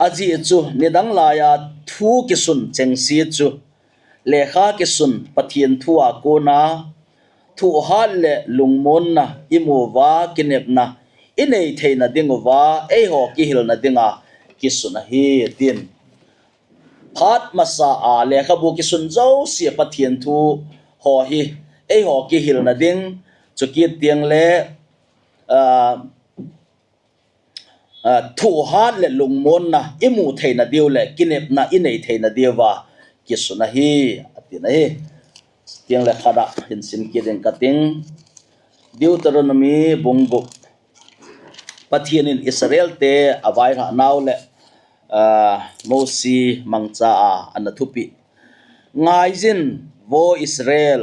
aji chu nidang laya thu kisun chengsi chu lekha kisun Pathen thua ko na thu hal le lungmon na imuwa kinep na inei theina dingwa ei ho ki hil na dinga kisuna hi tin phat masa a lekha bu kisun zo si Pathen thu ho hi ei ho ki hil na ding chu ki tiang le thu hat le lungmon na imu theina diu le kinep na inei theina diwa kisuna hi atina hi tiang le khada hin sim ki den kating Deuteronomy bungu Pathenin Israel te avai ra naw le mosi mangcha anathupi ngai jin vo Israel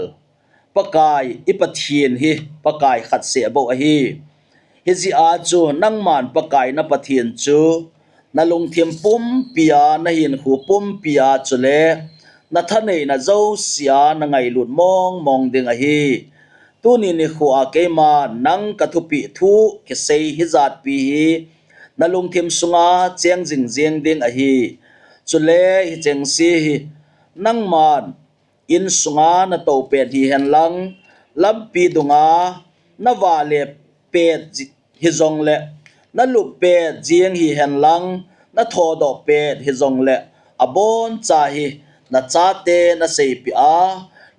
pakai ipathin hi pakai khat se bo hi hizi a chu nangman pakai na Pathen chu na lungthiam pum pia na hin khu pum pia chule na thanei na zo sia na ngai lut mong ding a hi tu ni ni khu a keima nang kathupi thu ke sei hi zat pi hi na lungthiam sunga cheng jing ding a hi chule hi cheng si hi nangman in sunga na to pe hi hen lang lampi dunga na wale pe hi zong le na lu pe jing hi hen lang na thodo pe hi zong le abon cha hi na cha te na sei pi a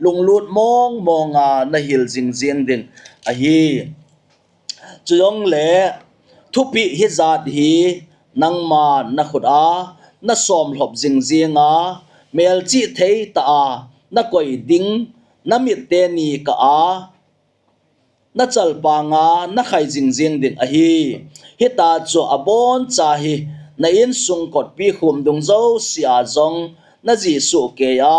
lunglut monga na hil jing ding a hi chuyong le thupi hi zat hi nangma na khut a na som hlop jing a mel chi thei ta a na koi ding na mit te ni ka a na chal pa nga na khai jing jing ding a hi hita chu abon cha hi na in sung kot pi khum dung zo si a zong na ji su ke ya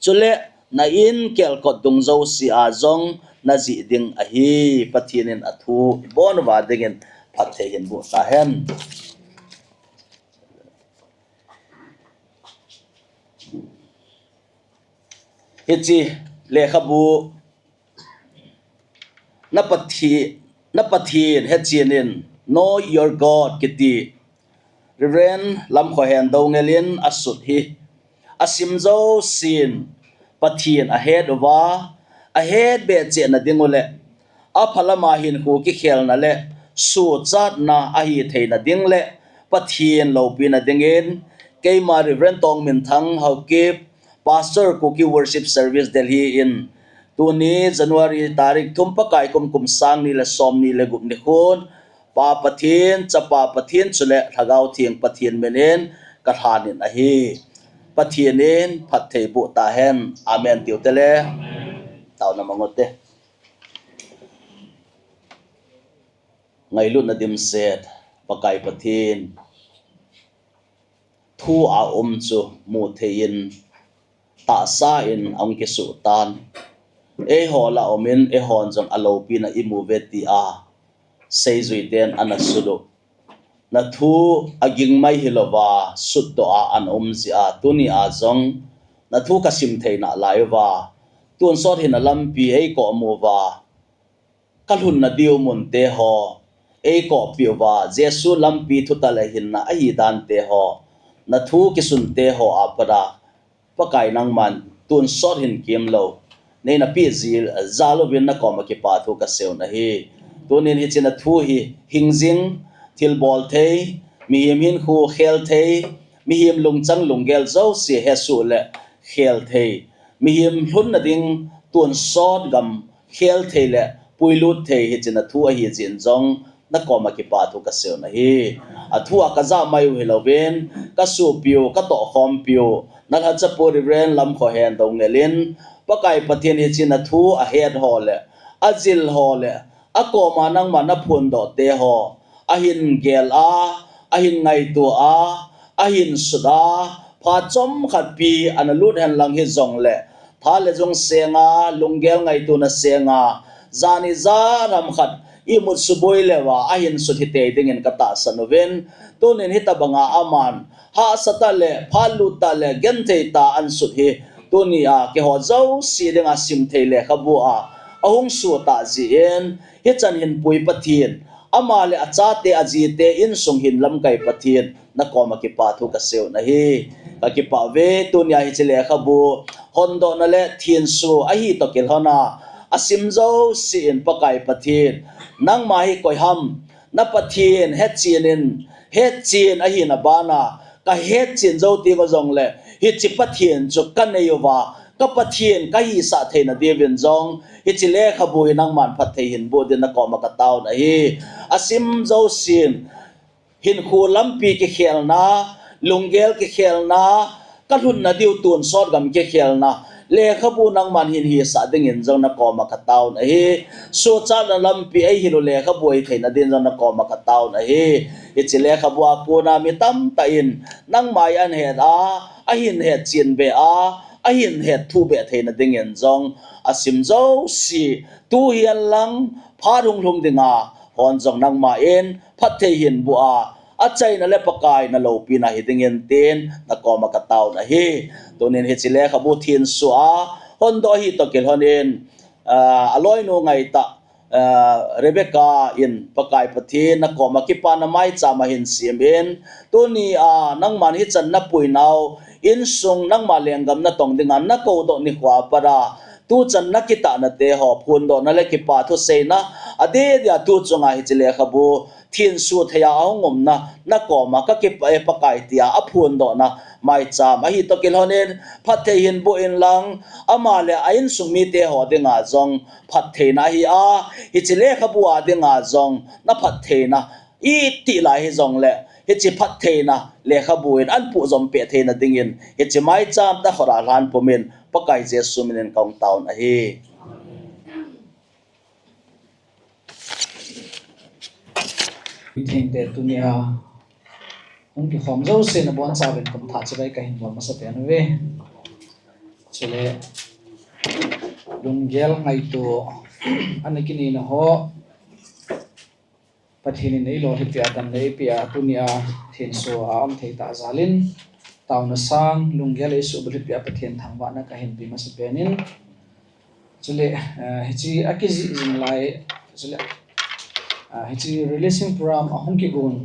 chule na in kel kot dung zo si a zong na ji ding a hi Pathenin athu bon wa dingin phathein bu ta hen hichi lekhabu na pathin HENCHEN know your God kiti Reverend Lamkhohen Doungelin asut hi asimzo sin pathin ahead be che na dingule a phalama hin hu ki khel na le su chat na ahitheilou ding le pathin lo pi na dingin keima Reverend tong min thang how keep pastor cookie worship service Delhi in tuni January tarik thumpakai kum sang ni la som ni le gup ni khun pa pathin chapa pathin chule thagau thiang pathin menen ka thanin a hi Pathenin phathei bu ta hen amen tiu tele tau na mangote ngai lu na dim set pakai pathin thu a chu mu thein ta sa in ong ke su tan e hola aumin e hon jong alo pi na imu veti a sei zui ten anasudo na thu aging mai hilowa sutto a an si a tuni a zong na thu kasim theina laiwa tun sot hin lampi ei ko mowa kalhun na diu mun te ho ei ko piwa jesu lampi thutale hin na ai dan te ho na thu kisun te ho apara pakai nang man tun sot hin kim lo nei na pi zil zalo bin na koma ki pa thu ka seu na hi tunin hi china thu hi hingjing thil bol thei mihem hin khu khel thei mihem lungchang lunggel zo si he su le khel thei mihem hlun na ding tun sot gam khel thei le puilut thei hi china thu hi jin jong na koma ki pa thu ka seu na hi athua ka za mai wi lovin ka su piu ka to khom piu na ha cha pu ren lam kho hen Doungelin pakai pathian hi china thu a head hole ajil hole akoma nang mana phondoh te ho ahin gel ahin ngai tu ahin suda pha chom khat pi analut han lang hi zong le tha le jong senga lunggel ngai tu na senga zani za ram khat imut suboi lewa ahin su thi te dingin kata sanoven tunin hitabanga aman ha sata le phalu ta le gen thei ta an su hi tunia ke ho zo si denga sim thei le khabu a ahung su ta ji en hi chan hin pui pathin ama le acha te aji te in sung hin lam kai pathin na koma ki pa thu ka seu na hi ka ki pa ve tunia hi chele khabu hondo na le thin su a hi to kel hona asim zo si in pakai pathin nang ma hi koi ham na pathin HENCHEN a hi na bana ka HENCHEN zo ti ko zong le hi chi pathin chu kan nei wa ka pathin ka hi sa theina devin zong hi chi le khabu nang man phathei hin bo din na ko ma ka taw na hi asim zo sin hin khu lampi ki khelna lunggel ki khelna kalhun na diu tun sot gam ki khelna le khabu nang man hin hi sa ding in zong na ko ma ka taw na hi so cha na lampi ai hi le khabu ai theina din zong na ko ma ka taw na hi chi le khabu a pu na mi tam ta in nang mai an he ahin he chin be ahin he thu be theina ding in zong asim zo si tu hian lang pha rung dinga hon zong nang ma en phathei hin bu achai na le pakai na lo pi na hi dingin ten na ko ma ka taw na hi tunin hi chile khabu thin su hondo hi to kel honin aloi no ngai ta Rebecca in pakai pathin na ko ma ki pa na mai cha ma hin simen tuni nang man hi chan na pui naw in sung nang ma lengam na tong dinga na ko do ni khwa para tu chan na kita na te ho phondoh na le ki pa thu se na ade dia tu chunga hi chile khabu thin su thaya ngom na ko ma ka ki pakai tia a phondoh na mai cha ma hi to kel honen phathei hin bo in lang ama le ain sumi te ho dinga zong phatheina hi hi chile khabu dinga zong na phatheina i ti lai hi zong le hi chi phatheina le khabuin an pu zom pe theina dingin hi chi mai cham ta khora lan pomin pakai jesu minen kong taun a hi thing de tunia hong ki khom zo se na bon sa ben kom tha che bai ka hin bom sa pen ve chule Doungel ngai to anakini na ho Pathenin nei lo hipia tam nei pia tunia thin so am thei ta zalin tauna sang Doungel isu bhlipia Pathen thangwa na ka hin pi ma sa penin chule hichi akizi jinglai chule hichi releasing program ahong ki gun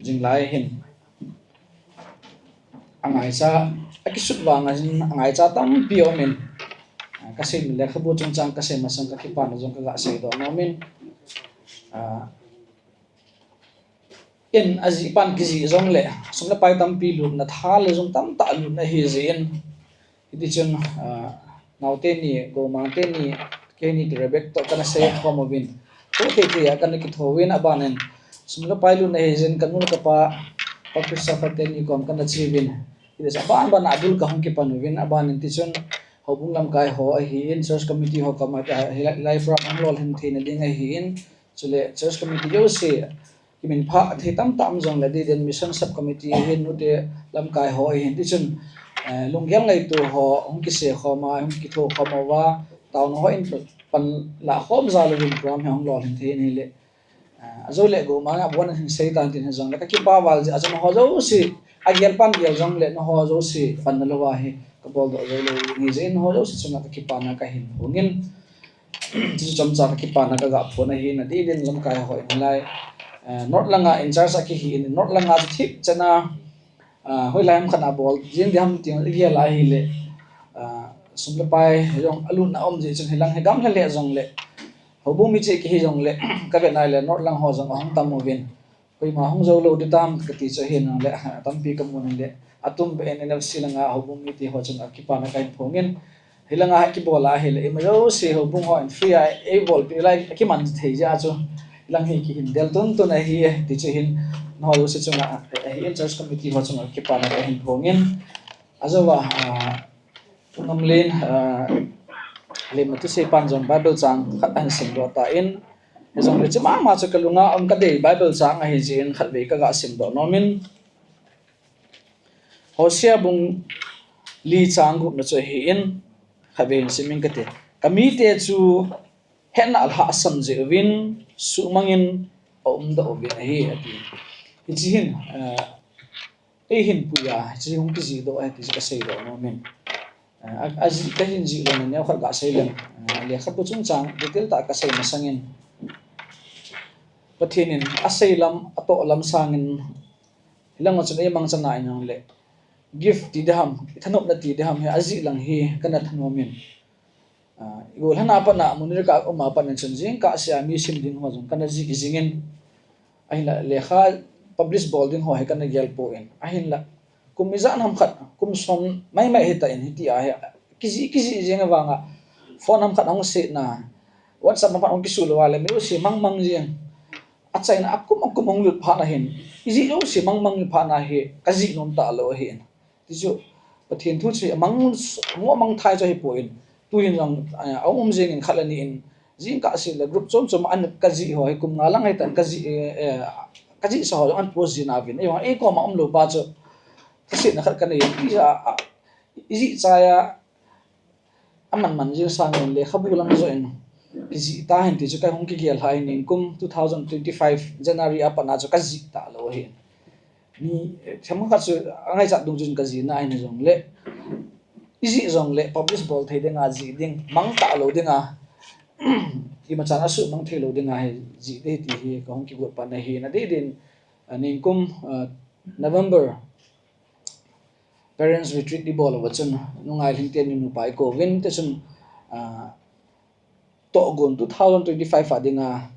jinglai hin angai cha akisut wanga jin angai cha tam pi aumin kasim le khabu chung chang kasim masang ka kipan jong ka ga sei do aumin in azi pan kizi jong le sumna pai tam pi lu na tha le jong tam ta lu na hi zin idi chun naute ni go mangte ni ke ni rebek to kana se khomovin to ke ke ya kana ki thowin abanen sumna pai lu na hi zin kanu ka pa pakisa Pathen ni kom kana chivin ida sa ban adul ka hong ki panuwin abanen ti chun hobung lamkai ho ahin church committee ho Kamite life ram ang lol hin thina ding ahin chule church committee yo se kimin pha the tam jong la di den mission sub committee hin nu te lamkai ho ahin ti chun Doungel ngai tu ho hong ki se khoma hong ki tho khoma wa taun ho in pan la khom za lo in program hong lol hin the ni le azole go ma bon hin sei tan tin jong la ka ki pa wal azon ho zo si agel pan gel jong le no ho zo si pan lo wa hi ka bol do zo lo ni zen ho zo si chunga ka ki pa na ka hin hongin chu chom cha ka ki pa na ka ga phona hi na di den lam kai ho in lai not langa in charge ki hi in not langa thik chana hoi lai am khana bol jin diam ting ge la hi le sumle pai jong alu na om ji chung hilang he gam le jong le hobu mi che ki hi jong le ka be nai le not lang ho jong hong tam uvin koi ma hong zo lo di tam ka ti cho hin le tampi ka mun le atum be en silanga hobu mi ti ho chung ki pa na kai phongin hilanga ki bola hi le ma yo se hobu ho in free ai bol pi lai ki man thei ja chu lang hi ki hin del ton to na hi ti che hin no lo se chung in church committee ho chung ki pa na kai hin phongin azawa ngamlen le matu se pan jong bible chang khat an sim do ta in jong le chama ma cha kalunga am ka dei bible chang a hi jin khat ve ka ga sim do nomin hosia bung li chang gu na cho hi in khaben simin ka te Kamite chu hetna alhahsam je uvin su mangin da uvin hi ati hi hin hin puya chi hong ki ji do ati ka sei do nomin aji ka hin ji lo ne khar ga sei len le khapu chung chang detail ta ka sei masangin Pathenin asailam ato lam sangin hilang chu nei mang chana inang le gift ti daham thanop na ti daham he aji lang hi kana thanomin igol hana pa na munir ka uma pa nan chun jing ka sia mi sim din ho jong kana ji ki jingen ahin la lekha publish bolding ho he kana gel po in ahin la kumizan ham khat kum som mai heta in hiti a kizi jenga wanga phone ham khat ong se na whatsapp ma ong kisul wala mi si mang jeng achai na akum ong lut pha na hin izi lo si mang pha na he kazi nom ta lo hin ti chu Pathen thu chi mang thai cho hi po in tu hin jong jeng in khalani in jing ka si la group chom an kazi ho he kum ngalang he tan kazi so ho an post jin avin e ko ma lo pa cho kasi na khat kana izi chaya man jing sang le khabu lam zo in izi ta hin ti chu kai hong ki gel hai ning kum 2025 January apana chu kazi ta lo he ni chama ka chu angai cha dung jun kazi na ai jong le izi jong le publish bol thei denga ji ding mang ta lo denga ki ma chana su mang thei lo denga he ji de ti hi ka hong ki got pa na hi na de din ning kum November parents retreat di bol wachun nungai lingten ni pai ko win te chun to gon 2025 adinga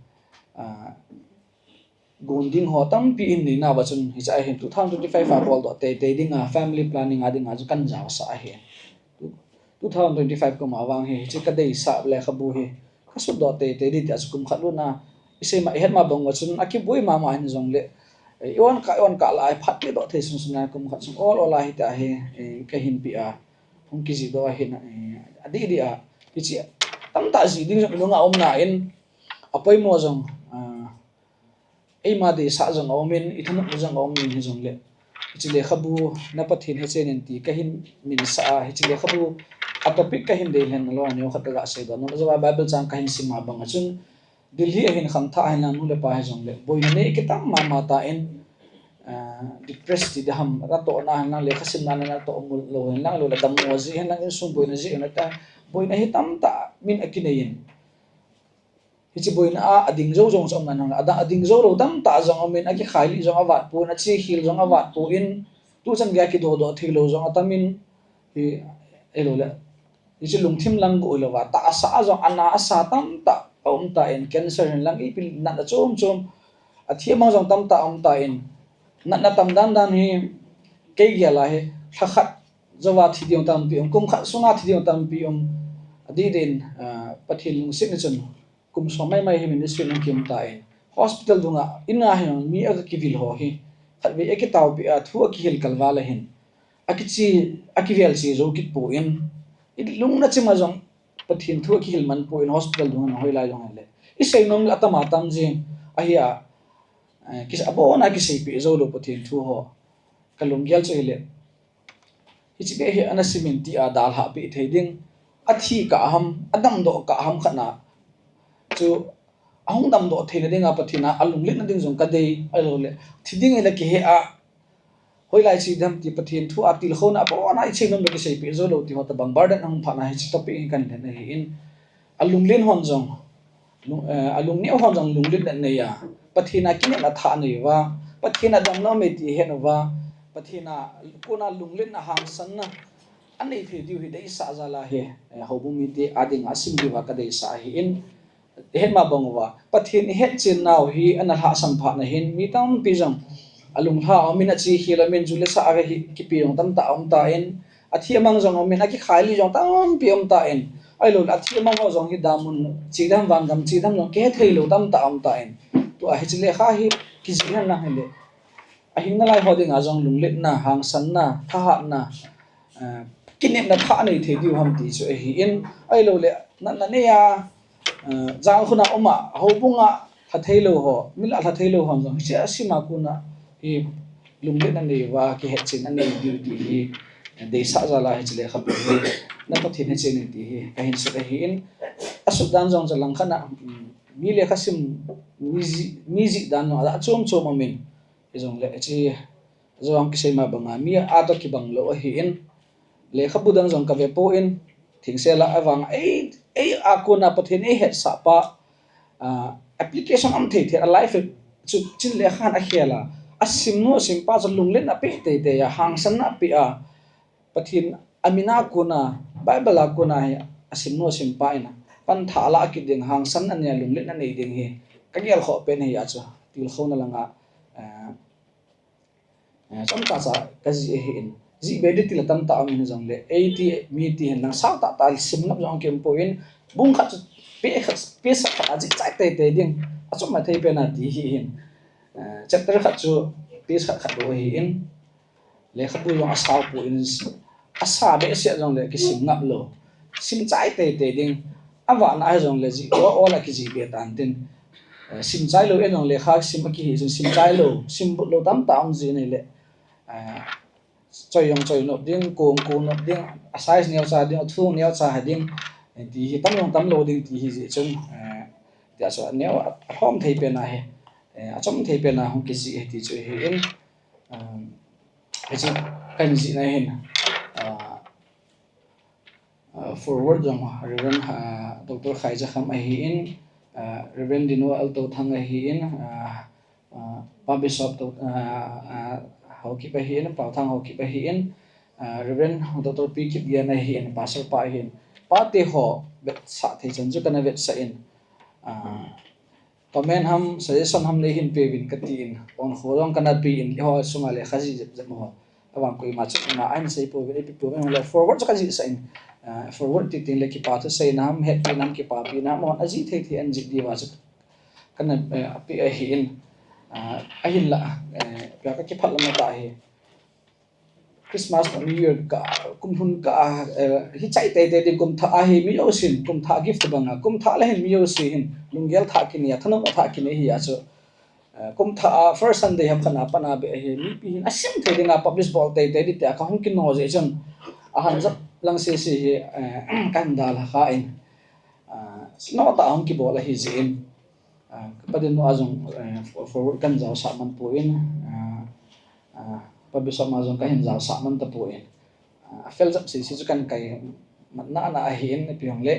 gonding ho tampi in ni na wachun hi cha hin 2025 bol do te dinga family planning adinga ju kan jaw sa he 2025 ko ma wang he chi ka dei sa le khabu he kasu do te di ta kum khalu na ise ma het ma bang wachun akibui ma hin jong le iwan ka la phat ti do the sun sun kum khat sun all hi ta he ka hin pi a hong ki ji do hin adi di a ti chi tam ta ji ding lu nga om na in apoimo jong ei ma de sa jong aumin ithamu jong aumin hi jong le chile khabu na pathin HENCHEN enti kahin min sa hi chile khabu a topic kahin de len lo ne khat ga se do no jawa bible chang kahin sima bang chun dilhi ahin khang tha hin nu le pa hi jong le boy ne ke tam ma ta en depressed di ham ra to na le khasim na to mul lo hen lang lo la dam mo ji hen lang in sum boy na ji na ta boy na hi tam ta min akinein hichi boina a ading zo jong som nan ada ading zo lo tam ta jong amin aki khaili jong awat pu na chi khil jong awat pu in tu chan ga ki do do thil lo jong atamin hi elo la hichi lungthim lang go lo wa ta sa jong ana asa tam ta ta in cancer lang i pil na chom chom athia ma jong tam ta ta in na tam dan hi ke gya la he khat zawa thi diong tam pi kum khat sunga thi diong tam pi adi den pathil sin chun kum somai mai hi ministry ng kim tai hospital dunga ina hin mi aga kivil ho hi khat be ekitaw bi a thu ki hil kalwala hin akichi akivel si zo kit po in lung na chima jong pathin thu ki hil man po in hospital dunga hoi lai jong le isai nom atama tam ji ahia kis abo na ki sei pi zo lo pathin thu ho kalum gyal che le hichi be hi anasimenti a dal ha pi theding athi ka ham adam do ka ham khana chu ahung dam do theina dinga pathina alung lit na ding jong ka dei alo le thiding ela ki he a hoi lai chi dam ti pathin thu atil khona po na ichi nom be sei pi zo lo ti hota bang burden ang phana hi chi topic kan le nei in alung len hon jong alung ne hon jong lung lit na ya pathina kin na tha nei wa pathina dam no me ti he no wa pathina kuna lung lit na hang san na anei the diu hi dei sa za la he hobum mi te ading asim di wa ka dei sa hi in hen ma bang wa pathin HENCHEN naw hi alhahsam pha na hin mi tam pi jam alung ha aumin a chi hilamin jule sa aga hi ki pi yong tam ta ta en athi amang jong aumin a ki khaili jong tam pi ta en ai lo athi amang ho jong hi damun chi dam wang gam chi dam jong ke theilou tam ta en to a hi chile kha hi ki jihan na hele a hin na lai ho ding a jong lung let na hang san na tha na kinet na tha nei the diu ham ti chu hi in ai lo le na ne ya jang khuna oma hobunga ahitheilou ho mila ahitheilou hon jong chi asima kuna hi lunglet na nei wa ki HENCHEN an nei beauty hi dei sa za la hi chile kha na pathin HENCHEN ti hi kahin se hi in asuk dan jong jalang khana mi le khasim mi dan no ala chom amin jong le chi jong ki sema banga mi a to ki bang lo hi in le khabudang jong ka ve po in thingsela awang ei akuna pathin ei het sa pa application am thei the a life chu chin le khan a khela asim no sim pa lung len a pe te ya hang san na pi a pathin amina kuna bible a kuna hi asim no sim pa ina pan tha la ki ding hang san an ya lung len na nei ding hi kagel kho pen hi a chu til kho na langa chom ta sa ka ji hi in ji be de til tam ta amin jong le 80 mi ti hen lang sa ta sim nap jong kem po in bung khat pe sa kha ji chai te ding a chom ma thei pe na ti hi hin chapter khat chu pe sa khat do hi in le khat bu jong asa pu in asa be se jong le ki sim ngap lo sim chai te ding awa na jong le ji o la ki ji be tan tin sim chai lo en jong le kha sim ki hi sim chai lo sim lo tam ta ang ji nei le choi no ding ko no ding size neo cha ding thu neo cha ding ti hi tam lo ding ti hi ji chung ta so neo hom thei pe na he achom thei pe na hom ki ji ti chu hi in chi kan ji na hin forward jong reven dr khaija kham a hi in reven dino alto thang a hi in pa bishop to hoki pa hi in pa thang hoki pa hi in reven dr p kip ya na hi in pastor pa hi in pa te ho bet sa thei chan ju kana vet sa in comment ham suggestion ham le hin pe win ka ti in on khorong kana pi in ho sunga le khaji jam ho awang ko ma chu na an sei po ve pi po le forward ka ji sa in forward ti tin le ki pa to sei nam het nam ki pa pi na mo aji thei thi an ji di wa chu kana pi a hi in ahin la ka ki phat lam ta hi Christmas or New Year ka kum hun ka hi chai te de kum tha a hi mi o sin kum tha gift banga kum tha la hin mi o sin lunggel tha ki ni thanam tha ki ni hi a chu kum tha first Sunday ham khana pana be he mi pi asim the dinga publish ball te te ti ka hong kin no je chon ahan zap lang se se he kan dal ha in no ta hong ki bola hi zin padin no azong forward kan jaw sa man po in publish ma azong ka hin jaw sa man ta po in fel zap se se kan kai manthahna ahin pi hong le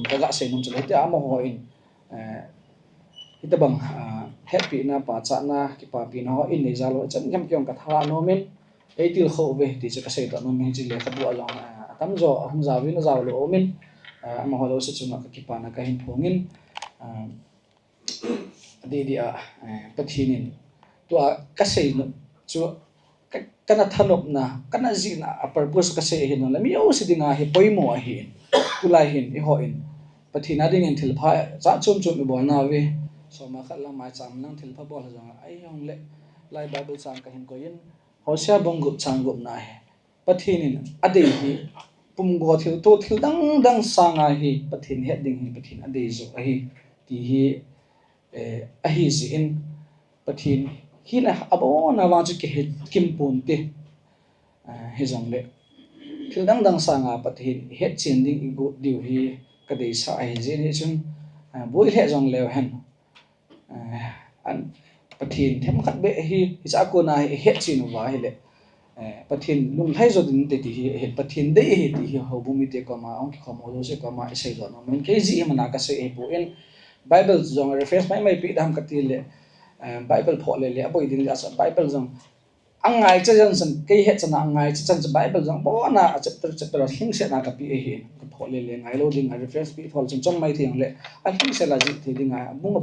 ka ga se num chule te amo ho in ita bang happy na pa cha na ki pa pi no in nei zalo chan nyam kyong ka tha no min ei til kho ve ti cha ka sei to no min chi le khabu along tam zo hum za wi no za lo min ma ho lo se chuma ka ki pa na ka hin phongin de dia pathinin to ka sei no chu kana thanop na kana ji na purpose ka sei hin la mi o se dinga he poimo ahin tulai hin i ho in pathina ding in thil pha cha chum chum mi bol na we so ma khat la mai cham nang thil pha bol ha jang ai hong le lai bible chang ka hin ko yin hosea bong gup chang gup na he pathinin ade hi pum go thil to thil dang dang sanga hi pathin he ding hi pathin ade zo hi ti hi ahi zi in pathin hina abo na wa chu ke kim pun te he jang le thil dang dang sanga pathin hetchen ding go diu hi ka dei sa ai je ni chun boi he jong le hen an pathin them khat be hi cha ko na hetchen wa hi le pathin lung thai zo din te ti hi pathin dei hi ti hi ho bumi te ko ma ong ki khom ho se ko ma sei zo no men ke ji ma na ka se e bu in bible jong reference mai pi dam ka ti le bible pho le aboi din ja sa bible jong angai cha jan san ke het chana angai cha chan bible jong bo na chapter hing se na ka pi e hi ka pho le ngai lo ding reference pi phol chong mai thiang le a hing se la ji thi ding a bunga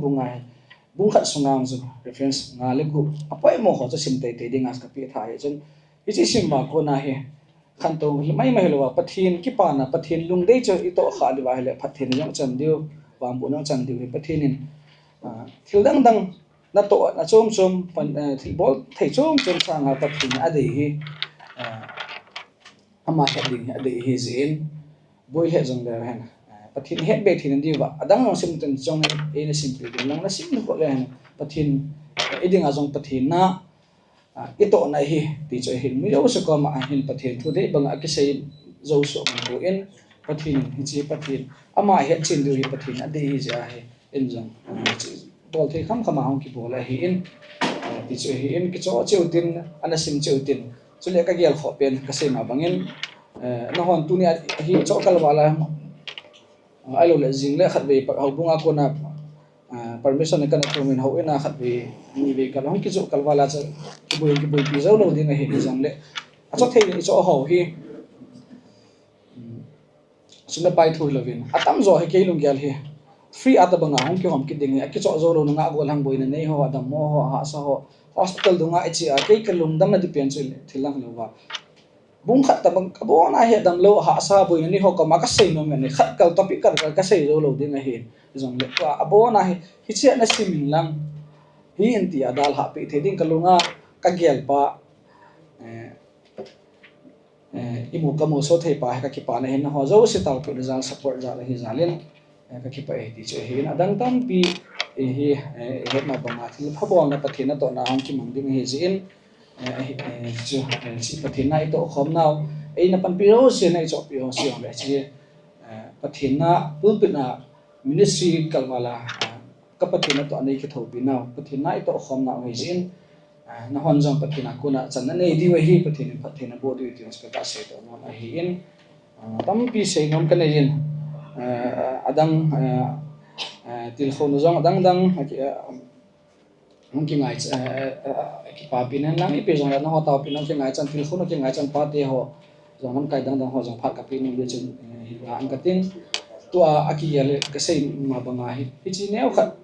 bung khat sungang zo reference nga le gu apoimo ho cha sim te ding as ka pi tha he chen ichi sim ba ko na he khan to mai lo wa pathin ki pa na pathin lung dei cho i to kha di wa le pathin jong chan diu wang bu no chan diu pathinin thil dang dang na to na chom thil bol thei chom sang ha pathin ade hi ama he ding ade hi zin boy he jong le hen pathin het be thin di wa adang no sim ten chong e na sim pi lang na sim ko le hen pathin eding azong pathin na ito na hi ti cho hin mi yo se ko ma hin pathin thu dei bang a ki sei zo so ma bu in pathin hi chi pathin ama he chin du hi pathin ade hi ja he in jong bol thei kham khama hong ki bol hi in ti cho hi in ki cho cheu tin ana sim cheu tin chule ka gel kho pen ka sei ma bangin na hon tu ni hi cho kal wala ai lo le jing le khat ve ho bunga ko na permission kan to min ho ina khat ve ni ve kal hong ki cho kal wala cha ki boi pi zo lo ding a hi jang le a cho thei ni cho ho hi suna pai thu lovin atam zo he ke lung gyal hi free atabanga hong ki hom ki ding a ki cho zo lo nga gol hang boina nei ho adam mo ho ha sa ho hospital dunga ichi a ke kalum dam na depend chil thilang lo wa bung khat tabang kabo na he dam lo ha sa boina ni ho ka ma ka sei no men khat kal topic ka sei zo lo ding a hi jong le wa abo na hi che na simin lang hi inti adal ha pe theding kalunga ka gel pa imu kamo so thei pa ka ki pa na hin ho zo se taw pe rizal support za la hi zalin ka ki pa ti che hi na dang tam pi hi he ma ba ma thil phobol na pathina to na hong ki mang ding hi zin chu si pathina ito khom naw ei na pan pi ro se na cho pi ho si ho le chi pathina pulpit na ministry kalwala ka pathina to anei ki tho pi naw pathina ito khom naw hi zin na hon jong pathina kuna chan na nei di wa hi pathina bo di ti ska ka se to no a hi in tam pi se ngom ka nei in adang til khon jong dang hong ki ngai ki pa pi nan lang i pe jong na ho taw pi nam ki ngai chan til khon ki ngai chan pa te ho jong nam kai dang ho jong phat ka pi nim de chen hi la an ka tin to a ki yale ka sei ma banga hi chi neu khat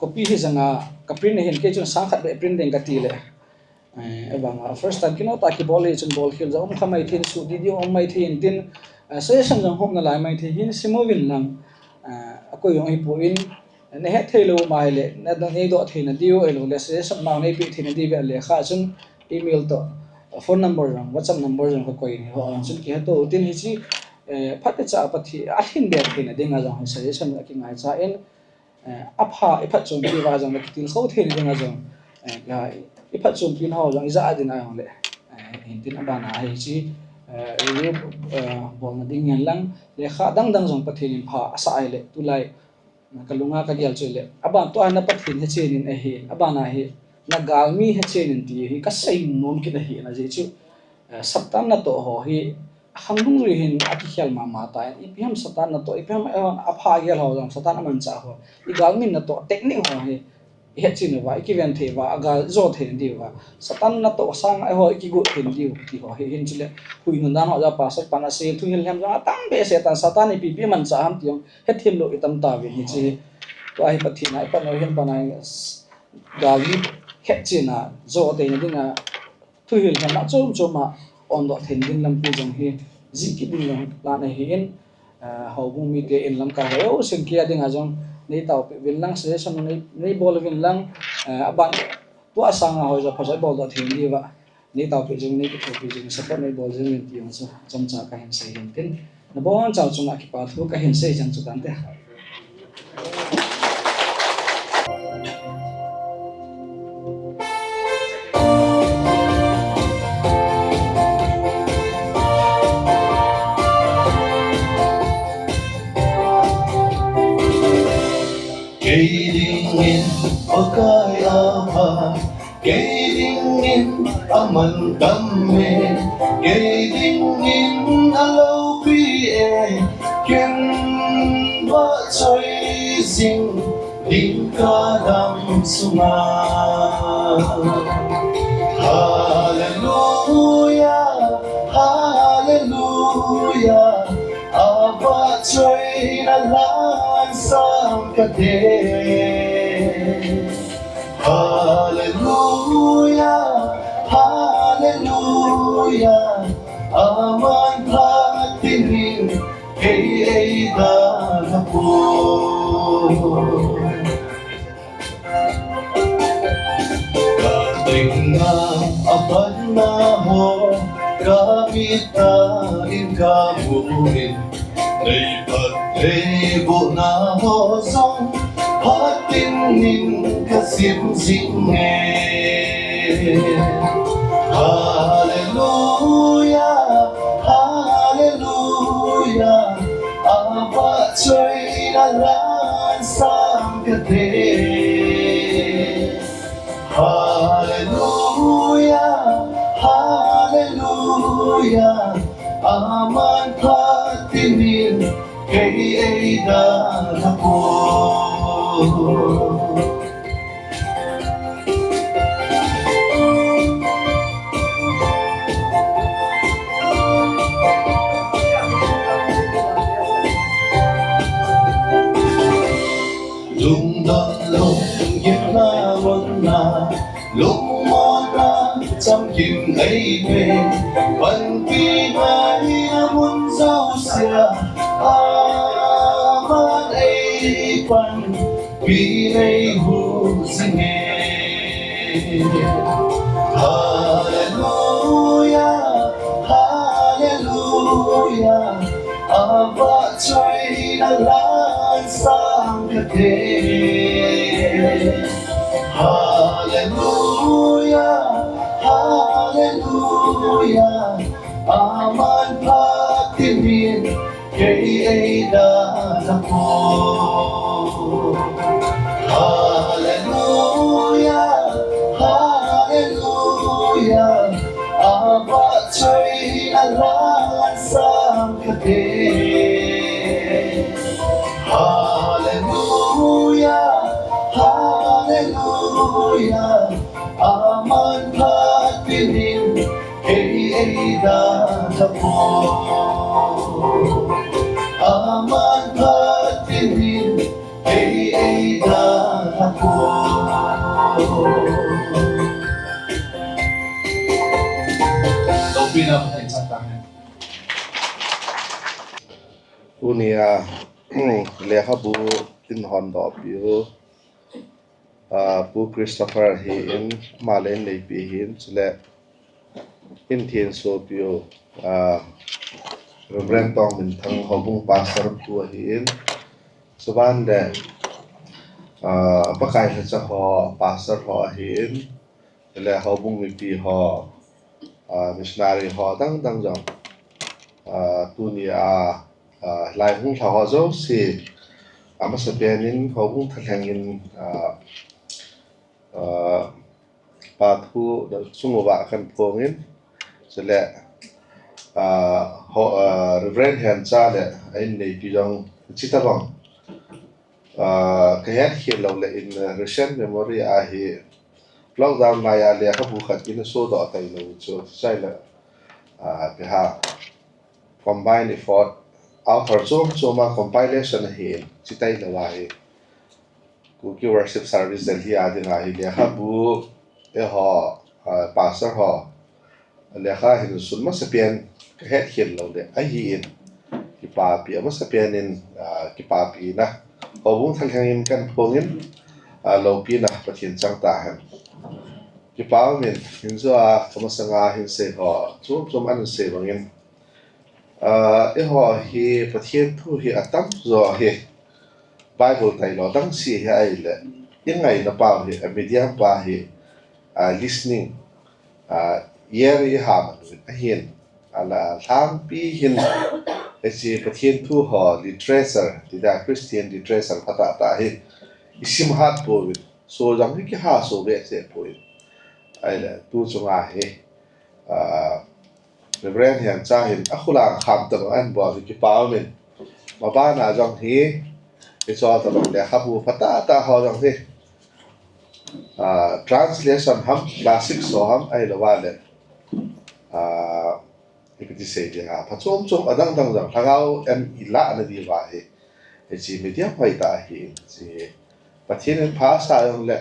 copy hi zanga ka print hin ke chun sang khat be print deng ka ti le banga first time kino ta ki bol hi chun bol khil jong khamai thin su di di ong mai thin tin session jong hom na lai mai thi hin simovin lang ko yong hi pu in ne hetlou mai le na da nei do thina dio elo le session ma nei pi thina di be le kha chun email to phone number rang whatsapp number rang ko koi ho chun ki to tin hi chi phat cha pathi ahin be thina dinga jong suggestion ki ngai cha in apha iphat chom pi wa jang thil kho the ni ding ajong la iphat chom pin ho jang iza adin ai hong le hintin abana ai chi re bol na ding yan lang le kha dang jong Pathenin pha asa ai le tu lai kalunga ka gyal chule aban to ana Pathen he chenin a hi abana hi na galmi he chenin ti hi ka sai non ki da hi na je chu saptam na to ho hi hanglung ri hin atikhel ma ta ipm satan na to ipm apha gyal ho jang satan aman cha ho I galmin na to technique ho hi hetchen wa ikiven the wa agal zo the di wa satan na to sang ai ho ikigo the di ti ho hi hin chule hui nun dan ho ja pa sak pana se thu hil hem ja tang be se tan satan pi pi man cha ham tiong hetlou itam ta ve ni chi to ai Pathen ai pa no hin panai galmi hetchen na zo te ni dinga thu hil hem na chom choma on do then din lam pu jong hi ji ki ding lam la na hi in ho bung mi te in lam ka ho sen kia ding a jong nei tau pe vin lang se son nei bol vin lang aban tu asang a ho ja phasai bol da thing di wa nei tau pe jong nei ki pe jong support nei bol jong min ti ma so chom cha ka hin sai hin tin na bon chau chung a ki pa thu ka hin sai jang chu kan te Gading MAKAI apa, gading aman kami, gading alo pie, ken ba choi sing ding kadam sunga. Hallelujah, hallelujah, apa choi na lan sam kate. Hallelujah, hallelujah, aman Pathenin hei da na po. Katinga apat na ho, Kamite in kamuin, nay patrebo na ho song, Pathenin kasim singe. Hallelujah, hallelujah, apa choy na lan sam kate. Hallelujah, hallelujah, aman Pathenin hei da na po. Lung don lung yếm na môn na, lung môn na chăm kim ấy về, vẫn kỳ mai muốn dâu xia, aman ấy quan vì này hu sinh nghe. Hallelujah, hallelujah, apa choy na lan sam kate. Hallelujah, hallelujah, aman Pathenin hei da na po. Hallelujah, hallelujah, apa choy na lan sam kate. Hallelujah, hallelujah, aman Pathenin hei da na po. Aman Pathenin hei da na po. Open up and Satan. Unia lehabu in hondo piu pu Christopher hi in malen nei pi hin chule in thien so piu Reverend Tong min thang hobung pastor tu hi in suban de MAKAI là chắc họ pastor họ hiện là họ bung mi họ missionary họ đang dòng tu ni lai hung họ zo si ama sabianin họ bung thật hàng pa thu da sumo ba kan pongin sele ho reverend HENCHEN le in nei pi jong chita bang cái hết hiện lâu lệ in recent memory hi lockdown này là các vụ khát in số đó tại lâu cho sai là cái ha combine effort outer so mà compilation hi chỉ tay là vài cụ kêu worship service del hi adin hi là các vụ để họ pastor họ là các hình sun mà sapian cái hết hiện lâu lệ ai hi cái pa pi mà sapian in cái pa pi na họ cũng thay hàng kan pongin lâu pi na Pathen chang ta han cái bao mình hình ra có một sang hình se họ chúng ăn se bằng in họ hi Pathen thu hi atam rồi hi Bible tay lo đăng si hi ai lệ in ngày nó bao hi medium ba hi listening year hi ham ahin ala tampi hin esi Pathen thu họ literature tida Christian literature phata ta hi isim hat po so jang ki ha so be se po ai la tu chunga hi reverend HENCHEN hin akhulang kham ta an bo ki pa min ma ba na jang hi ke cho ta le khabu phata ta ho jang hi translation ham classic so ham ai la wa le ipiti se dia pha chom adang dang jang thangau em ila na di wa hi chi media phai ta hi chi Pathenin phasa yung le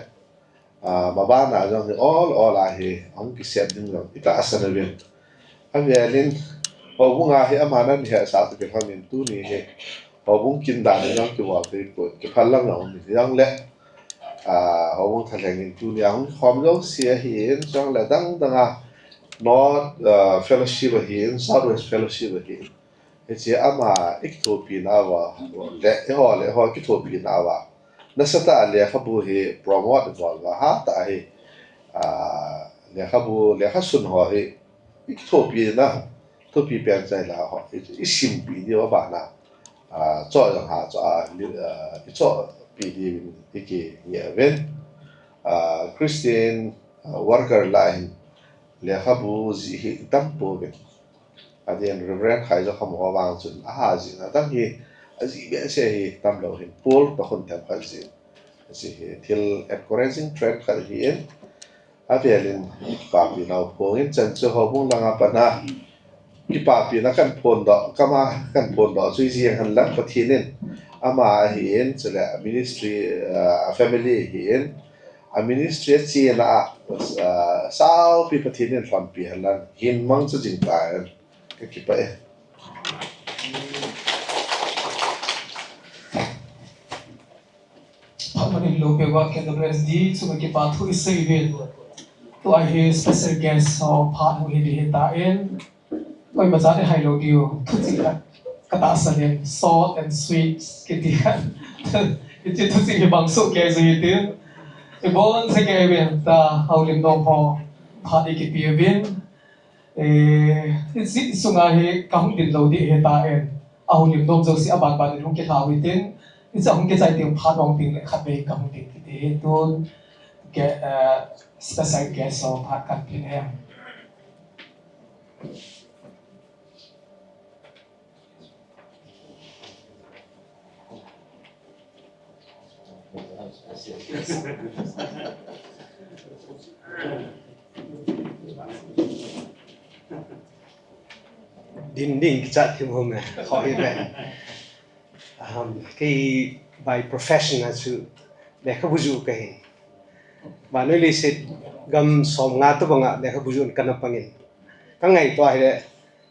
mabana yung all ahi ang kiset din yung itaas na rin avialin hobung ahi amanan niya sa ato kikamin tu ni he hobung kindan yung kiwagay ko kipalang yung yung le hobung talangin tu ni ang homlo siya hiin siyang le dang North Fellowship hiin Southwest Fellowship hiin iti ama iktopi na wa le ho iktopi na wa nasata le khabu hi promote bol wa ha ta hi le khabu le khasun ho hi iktopi na topi pen chai la ho isim pi di wa ba na cho yang ha cho cho pi di iki ye ven Christian worker line le khabu zi hi tam po ven adien reverend khai jo kham ho wang chun a ji na tam hi azi be se hi tam lo hin pol to khon tam khazi si hi thil encouraging trend khal hi en avelin pa pi nau pongin chan chu ho bung langa pana ki pa pi na kan phondoh kama kan phondoh chui ji han lang Pathenin ama hi en chela ministry family hi en a ministry chi na sao pi Pathenin lam pi halan hin mang chu jing ta ki pa Pathenin lo pe wa ke the di chu ki pa thu isei vel to I he special guest so phat hu hi ta en oi ma za de hai lo dio thu chi ka ta sa len salt and sweet ke ti han ti thu chi bang so ke zi ti e bon se ke ben ta hau lim dong pho phat ki pi ben si sunga he ka hung din lo di he ta en au lim dong zo si aban ban hung ke ta wi tin it's a hung ke sai ting phat ong ting le khat be ka hung ting ti ton get special guest of phat kan pin hem Dinding chat him home khỏi về cái by professional su để các buju cái và nơi lý sit gam som nga to banga để các buju kan pangin các ngày to hay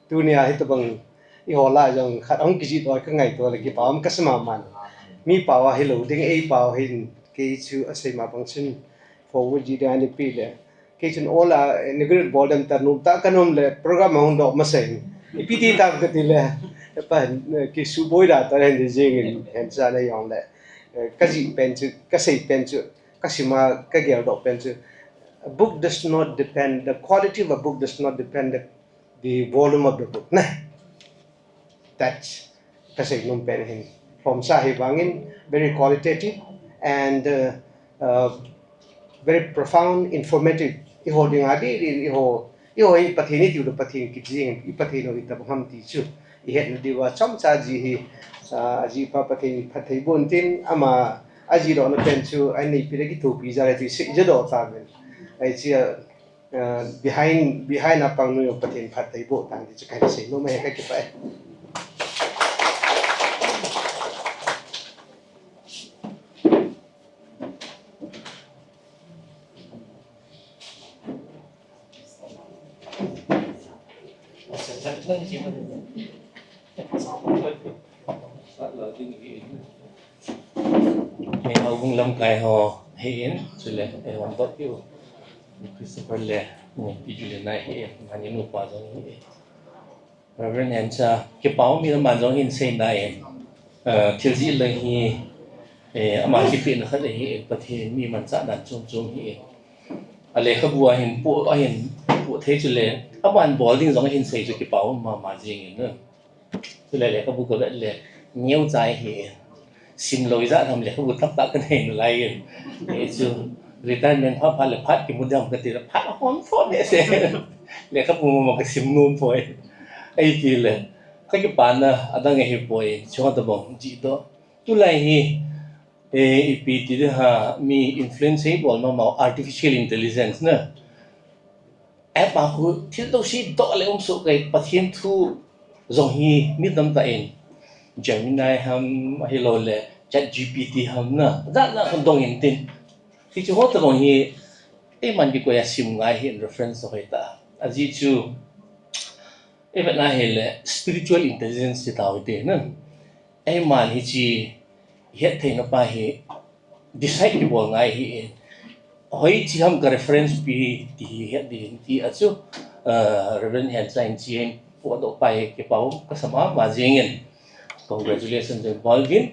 dunia hết bang i hola jong khat ong kiji to các ngày to lagi pam kasma man mi pawa hello ding ei paw hin cái chu asai ma function forward ji dan pi le cái chun ola negret boldam tanum ta kanom le program hong do maseng ipiti ta ka ti le pa ki su boy da ta hen jing HENCHEN na yong le kaji penchu kasei penchu kasima kagel do penchu. A book does not depend, the quality of a book does not depend the volume of the book. Nah, that's kasei num pen hin. From Sahi Bangin, very qualitative and very profound, informative. Iho ding adi iho Pathenin tu Pathen kijing Pathen ita baham ti chu. Ihetna diwa chom cha ji hi aji pa Pathen Pathen bontin ama aji do na pen chu ani piragi tu pi ja ti si je do ta men. Ai chi behind apang nu Pathen Pathen bo tang ti kai se no me ka ki pa. May album Lamkhohen ho HENCHEN chule one dot you Christopher le Julian na HENCHEN mani nu pa jong Reverend HENCHEN ke pau mi man jong in sei na thil ji le hi ama ki pin khat hi Pathen mi man cha dan chum chum hi ale khabua hin pu ahin pu the chule aban bowling jong hin sei chu ke pau ma jing ne chule le khabu ko le nhiều trái hi sim lối ra làm lẽ không tắc tắc cái này lại để cho retirement phát là phát cái môn cái tiền phát hòn phốt đấy sẽ lẽ không mua một cái sim nôm thôi ấy thì là cái bạn ở đây ngày hồi cho tao bảo chỉ đó tu lại hi pi thì ha mi influenceable mà artificial intelligence nè app mà cứ thiếu đâu xí đó là ông số cái Pathen thu rồi hi biết tâm tại Gemini ham hello le chat GPT ham na that na không dong in tin thì chú hốt tao hi man cái quay sim ngai hiện reference rồi ta aji chu vậy na hele spiritual intelligence thì tao thế nè man hi chi hiện thei na pa hi decide cái bộ ngai hi hoi chi ham cái reference pi thì hiện thì achu Reverend HENCHEN chi po do pai cái pau kasama ma jingen congratulations to Bolvin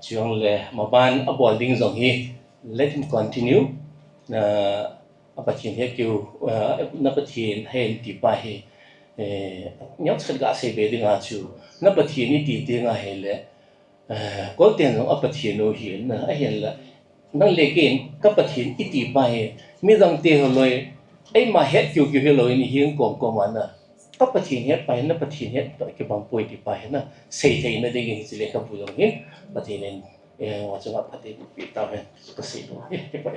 chiong le maban a bolding zong hi let him continue na apachin he kyu na pathin hen ti pa hi nyot khat ga se be dinga chu na pathin ni ti te nga he le kol ten zong apathin no hi na a hen la nang le ken ka pathin i ti pa he mi dang te ho loi ai ma het kyu kyu he loi ni hiang kom kom ana các Pathen hết phải nó Pathen hết cái bằng bồi thì phải nó xây thei nó đi cái gì lấy cái bùi giống hết Pathenin hoặc là Pathen bị tao hết cái gì đó cái vậy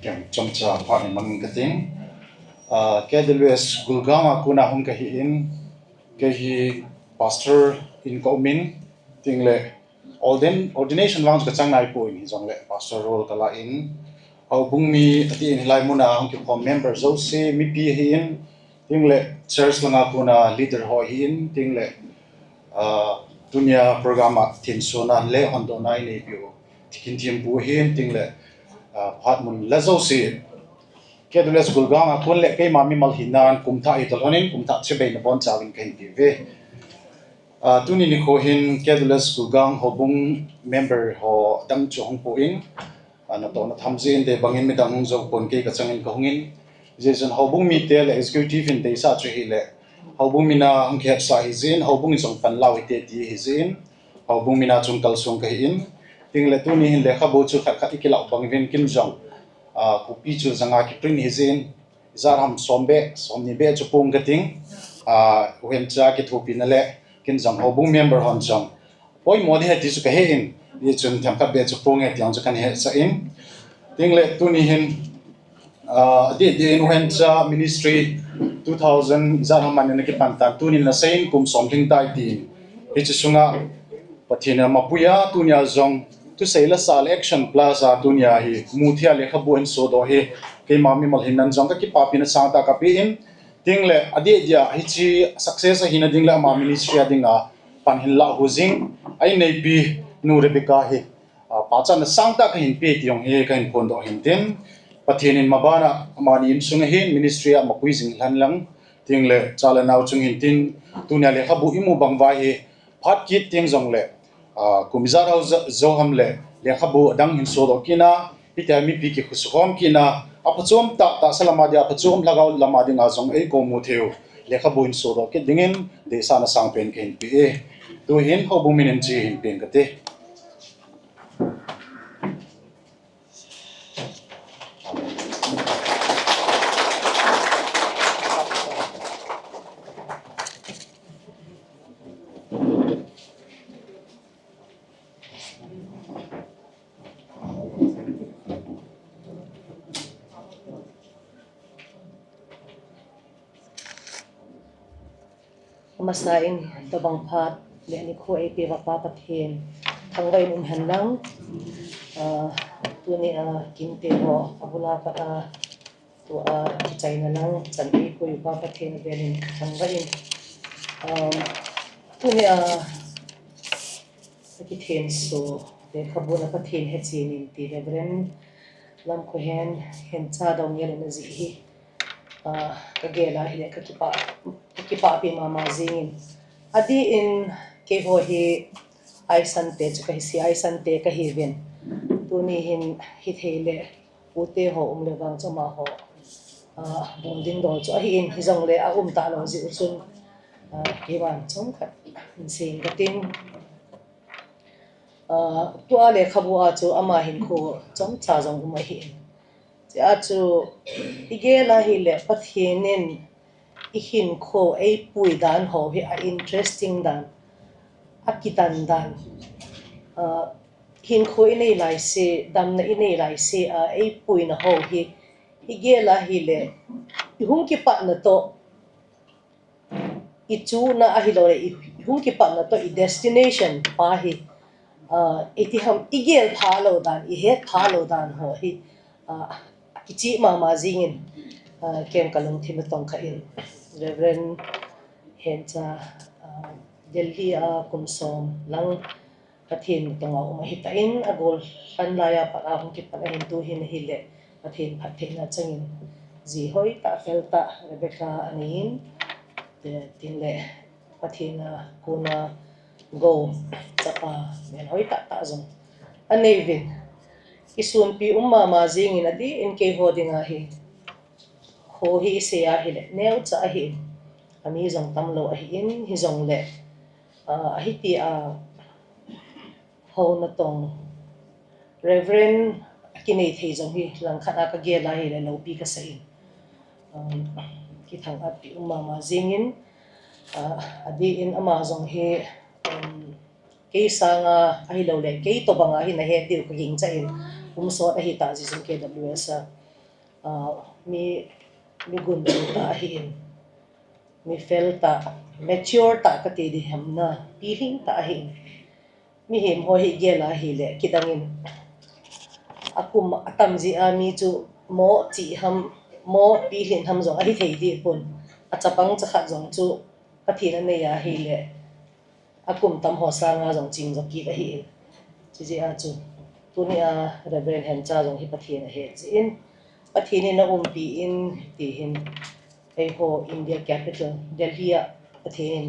cái trong trà phát này mang cái tiếng cái delus gulgama kuna hum cái in cái pastor in aumin tiếng lệ ordination vang cái trang này bồi thì giống lệ pastor role cái là in au bung mi ati in lai muna hong ki pom member zo se mi pi hin ting le church langa puna leader ho hin ting le dunia program thin sona le hondo nai ne bio tikin tim bu hin ting le phat mun la zo se ke dules gulgang a kun le ke mami mal hinan kum tha i tolonin kum tha che be na bon chawin ken ti ve tuni ni ko hin ke dules gulgang ho bung member ho dam chu hong po in na to na thamjin de bangin mi dang zo pon ke ka changin ko hungin jason hobung mi te le executive in de sa chu hi le hobung mi na hong khet sa hi zin hobung song pan law te ti hi zin hobung mi na chung kal song ka in ting le tu ni hin le kha bo chu khat khat ikila bang vin kim jong ku pi chu zanga ki prin hi zin zar ham sombe somni be chu pung ka ting wen cha ki thu pin le kin jong hobung member hon jong poi mo de ti chu ka he in ye chun tham khat be chu pung e tiang chu kan he sa in ting le tu ni hin de in wen cha ministry 2000 zar ham man ne ki pan ta tu ni na sein kum som thing tai ti hi chu sunga Pathenin mapuya tunia zong tu sei la sal action plaza tunia hi muthia le khabuan so do he ke mami mal hinan zong ka ki papina sangta ka pi in tingle ade dia hi chi success a hina dingla ma ministry adinga pan hin la huzing ai nei pi nu rebeka he pachan sangta ka hin pe tiong he ka hin phondoh hin tin Pathenin mabana mani im sunga hin ministry a mapui jing hlan lang tiếng lệ cha là nào chung hình tin tu nhà lệ khabu imu bang vai hi phát kit tiếng dòng lệ cùng giá đâu dâu ham lệ khabu đang hình số đó kina ite mi pi ki khusom kina apachom ta salama dia apachom lagaw lama dinga zong ei ko mu theu khabu hin so do ke dingin de sana sang pen ken pi e tu hin ho bu minen chi hin pen kate masain tabang phat le ni kho ai pe pa Pathen thang vai han lang tu ni kinte ho abula pa tu ki chaina lang chan ai ko yu pa Pathen belin thang vai tu ni ki then so le khabuna Pathen he chin in ti reverend Lamkhohen HENCHEN Doungel na zi hi kagela hi le kipa pi mama zingin adi in ke ho hi ai sante chu ka si ai sante ka hi ven tu ni hin hi theile ute ho le wang chama ho bonding do chu hi in hi jong le ta lo ji uchun ke wan chom khat sing katin tu ale khabu chu ama hin kho chom cha jong ma hi cha chu igela hi le Pathenin ihin kho ei pui dan ho hi interesting dan akitan dan hin kho inei lai se dam na inei lai se ei pui na ho hi igela hi le hung ki pa na to I chu na ahilo le hung ki pa na to I destination pa hi itiham igel phalo dan I het phalo dan ho hi kichi mama zingin kem kalung thim tong kha in Reverend HENCHEN Delhi kumsom lang Pathen tonga umahitain agol hanlaya pa hung ki pa hin tu hin hile Pathen phattheina changin ji hoi ta felta Rebecca anin tingle Patheina kon'a go chapa men hoi ta zong anevin isun pi ma zingin adi in ke hodinga hi ho hi se a hi le neu cha hi ami zong tamlo a hi in hi zong le hi ti ho na tong Reverend kinei thei zong hi lang khana ka ge la hi le lo pi ka sai ki thang at pi ma zingin adi in ama zong hi ke sanga ahi lo le ke to banga hi na he dil ko ging cha in so a hi ta ji zum KWS mi gun ta hi in mi fel ta mature ta ka ti di hamna piling ta hi Mihem ho hi gela hi le kidangin akum atamji mi chu mo chi ham mo piling ham zo ahi thei di pun achapang cha khat zong chu Pathenin ne ya hi le akum tam ho sa nga zong ching zo ki ka hi chi ji chu tu ni Reverend HENCHEN zong hi Pathenin he chi in Pathenin na pi in ti hin ei ho India capital Delhi Pathenin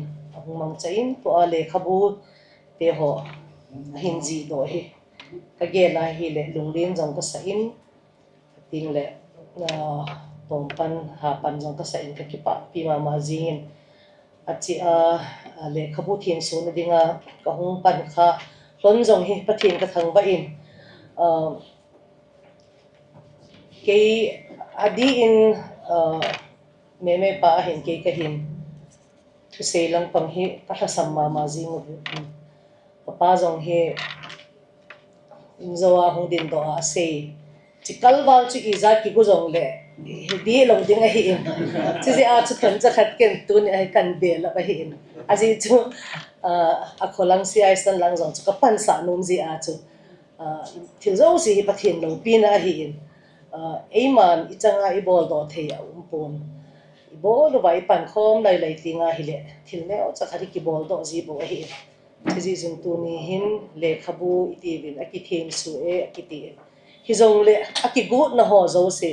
mang cha in to ale khabu te ho hinji do hi kagela hi le lunglin jong ka sa in ting le tompan ha pan jong ka sa in ka kipa pi ma jingin achi le khabu thin so na dinga ka hung pan kha ton jong hi Pathen ka thang ba in ke adi in meme pa hin ke ka hin thu se lang pang hi alhahsam ma jing papa jong he inzawa hung din do se chikal wal chu iza ki go jong le di lo ding a hi in chi chu kan cha khat ken tu ni ai kan be la ba hi in aji chu a kholang si ai san lang jong chu ka pan sa num ji chu thil zo si hi Pathen lo pi na hi in eiman ichanga I bol do thei pon I bol do vai pan khom lai tinga hi le thil ne o cha khari ki bol do ji bo hi chi jung tu ni hin le khabu iti bin akithen su e akiti hi jong le akigu na ho zo se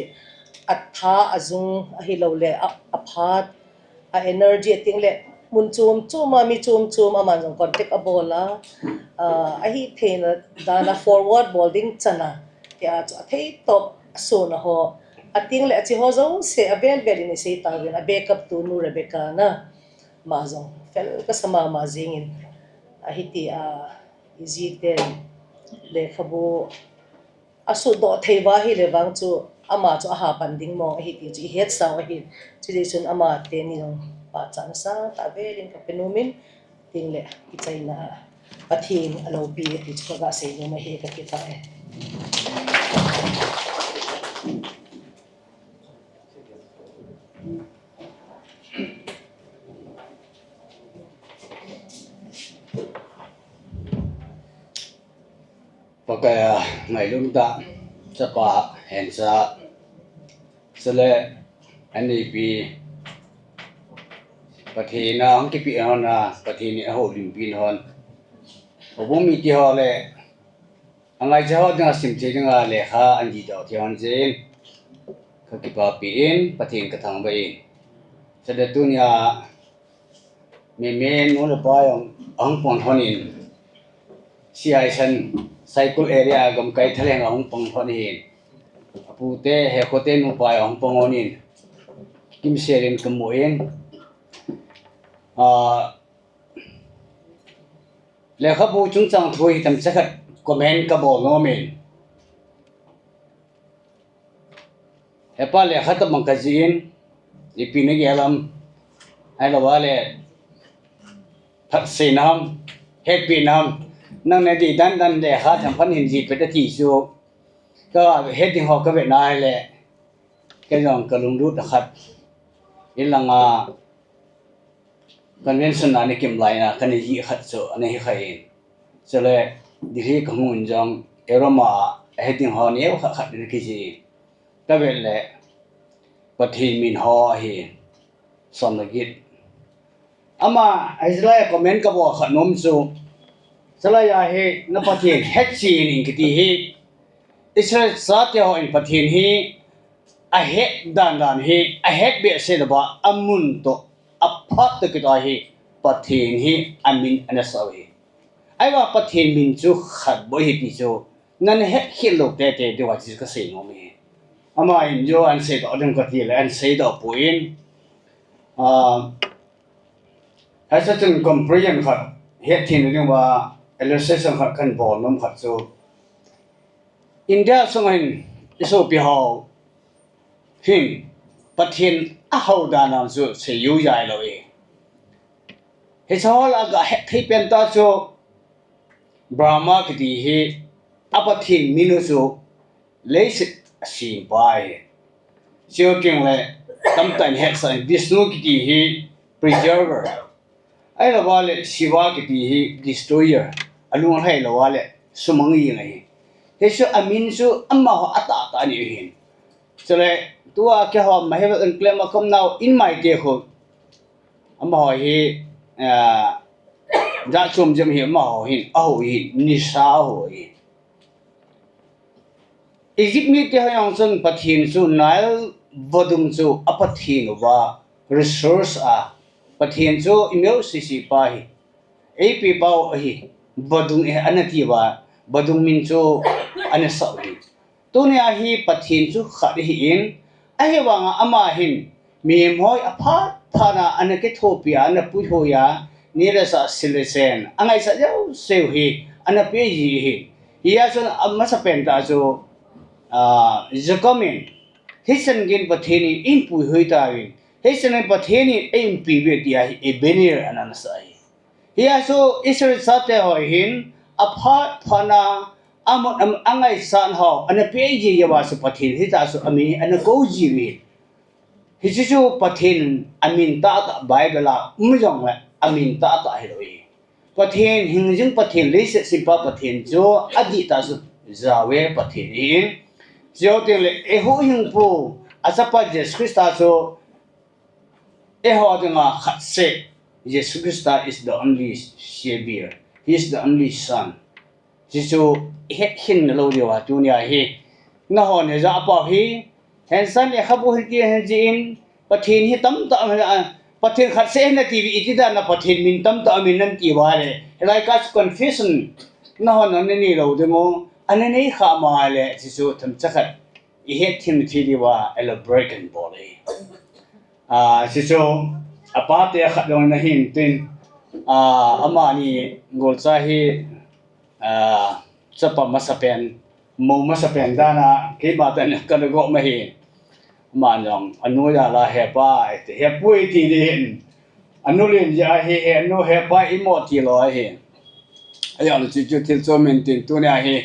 atha azung ahi lo le aphat energy ting le mun chum mi chum aman jong contact abola ahitheilou dana forward bowling chana ya thei top so na ho ating le chi ho zo se abel ni se ta win a backup tu nu rebecca na ma jong fel ka sama ma jingin ahiti easy ten le khabu asu do theiwa hi le wang chu ama chu ha panding mo ahiti chi het sa hi chi chun ama te ni jong pa chan sa ta velin ka penumin ting le ki chaina pathin alo bi ti chu ga se no ma he ka ki ta e Pakai ngai lum ta sapa hensa sele ani pi phatheina ang ki pi hona pathini ho lim pin hon obum mi ki ho le angai ja ho dang sim che dang le kha an ji do thian jen kha ki pa pi in pathin ka thang ba in sele tunya me no le pa yong ang pon honin siai san cycle area gam kai thaleng ang pong honin apu te he khote nu pa ang pong honin kim serin kamuin le khabu chung chang thui tam chakhat comment ka bol no men hepa le khat mang ka jin ipine gelam ai lo wale phatsinam hepinam nang ne di dan le kha tham phan hin ji pe ta ti su ka heading ho ka ve nai le ke jong ka lung du ta khat ilanga convention ani kim lai na kan ji khat so ani khai chale diri ka mun jong eroma heading ho ne kha khat ni ki ji ka ve le pathin min ho hi som na git ama aizla comment ka bo khat nom su salaya he na pathin hetchin in kiti hi israel satya ho in pathin hi ahet dan hi ahet be se ba amun to aphat te kita hi pathin hi amin anasawi aiwa pathin min chu khat bo hi ti chu nan het khilo te de wa chi ka se no me ama in jo an se do dang ka ti le an se do puin has such an comprehension khat het thin ni wa illustration khat kan bol nom khat chu india songin iso pi ho hin pathin a ho da na chu se yu yai lo e he chol aga he thei pen ta chu brahma ki ti hi apathin minu chu leis si bai chiu king le tam tan he sa vishnu ki ti hi preserver ai la wale shiva ki ti hi destroyer alung hai la wale sumang yi ngai he chu amin chu amma ho ata ta ni hin chale tua ke ho ma he an claim come now in my day ho amma ho hi da chum jam hi ma ho hin a ho hi ni sa ho hi Egypt mi te hayang sun pathin chu nile vodung chu apathin wa resource a pathin chu imel sisi pa hi ap pau hi vodung e anati wa vodung min chu anasa hi tunia hi pathin chu khat hi in ahewanga ama hin Mihem hoi aphat thana anake thopia na pu hoya nirasa silesen angai sa jau seu hi anape yi hi ya sun amma sa penta chu zakomin hisen gin patheni in pu hoi ta win hisen patheni aim pi be dia hi e benir ananasai ya so israel sate hoi hin aphat thana amon angai san ho anape yi yawa su pathin hi ta su ami anako ji wi Hisisu Pathen amin ta Bible la umjong la amin ta heloi Pathen hingjing Pathen leise sipa Pathen jo adi ta su zawe Pathen in jo te le eho hingpu asapa Jesus Christa so eho denga khatse Jesus Christa is the only savior he is the only son Jisu hetchen lo dewa dunia hi na ho ne za pa hi HENCHEN le khabu hi HENCHEN pathin hi tam ta Pathen khat se na TV itida na pathen min tam ta min nan ti wale like as confession na hon an ni lo de mo anani kha ma le si su tham chakhat ihetchen thi di wa elo broken body si su apa te khat long na hin tin ama ni gol cha hi chapa masapen mo masapen dana ke ba tan ka go ma hi mà nhong anu ya la hepa te hepui ti din anu len ya he anu hepa imo ti lo he aya lu chu chu til so men tin tu nya he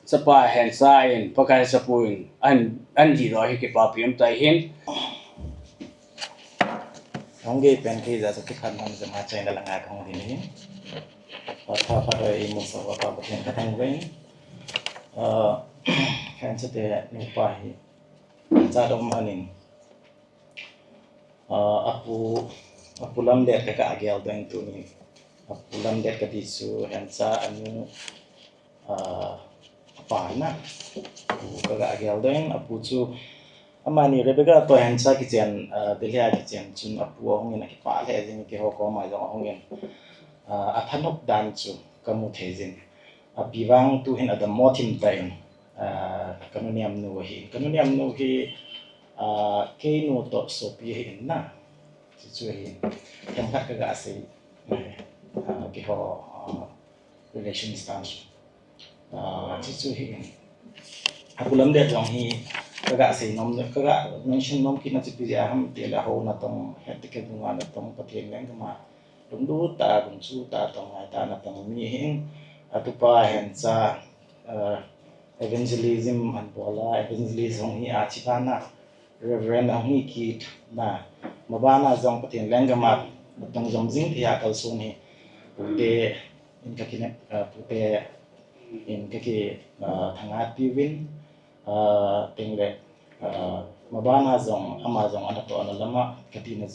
sapa hen sain pakai sapuin an di lo he ke pa piam tai hin không gây bên khi giờ cái phần làm gì mà chơi là ngài không thì ní và thà phải đợi một số và một hiện thành với khen sẽ để những bài ra đông manin aku lam det ka agel doing to ni aku lam det ka disu hensa anu apa na aku ka agel doing aku chu amani rebega to hensa kitchen delia kitchen chun aku hong na ki pa le jing ki ho ko ma jong hong athanok dan chu kamu thejin vang tu hin adam mothim tain kanuniam nu hi ke nu to so pi hin na chi chu hi tam khat ka ga se ki ho relation stance chi chu hi apulam de jong hi ka ga se nom ka ga mention nom ki na chi pi ja ham te la ho na tong het ke nu na tong pathen leng ma dum du ta dum chu ta tong ai ta na tong mi hin atupa hen cha evangelism and bola evangelism hi achipana reverend hi kit na mabana jong pathen lengama tong jong jing thia kal sun hi te in ka kine te in ka ki thanga uvin tengle mabana jong ama jong ana to ana lama katina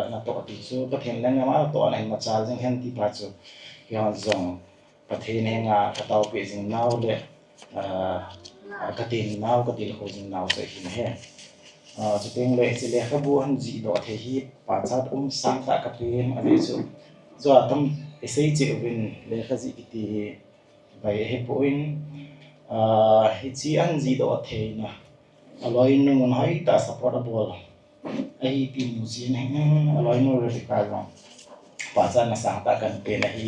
na to ti su pathen lengama to ana ma cha jing hen ti pa chu ya jong pathen nga katau pe jing naw le katin naw katil ho jing naw se hin he chu teng le se le khabu han ji do the hi pa chat sang ta ka pem ani chu zo atam esei che uvin le khaji ti bai he point hi chi an ji do the na aloi nu mon hai ta supportable ai ti mu sin he aloi nu re ka jong pa chat na sang ta kan pe na hi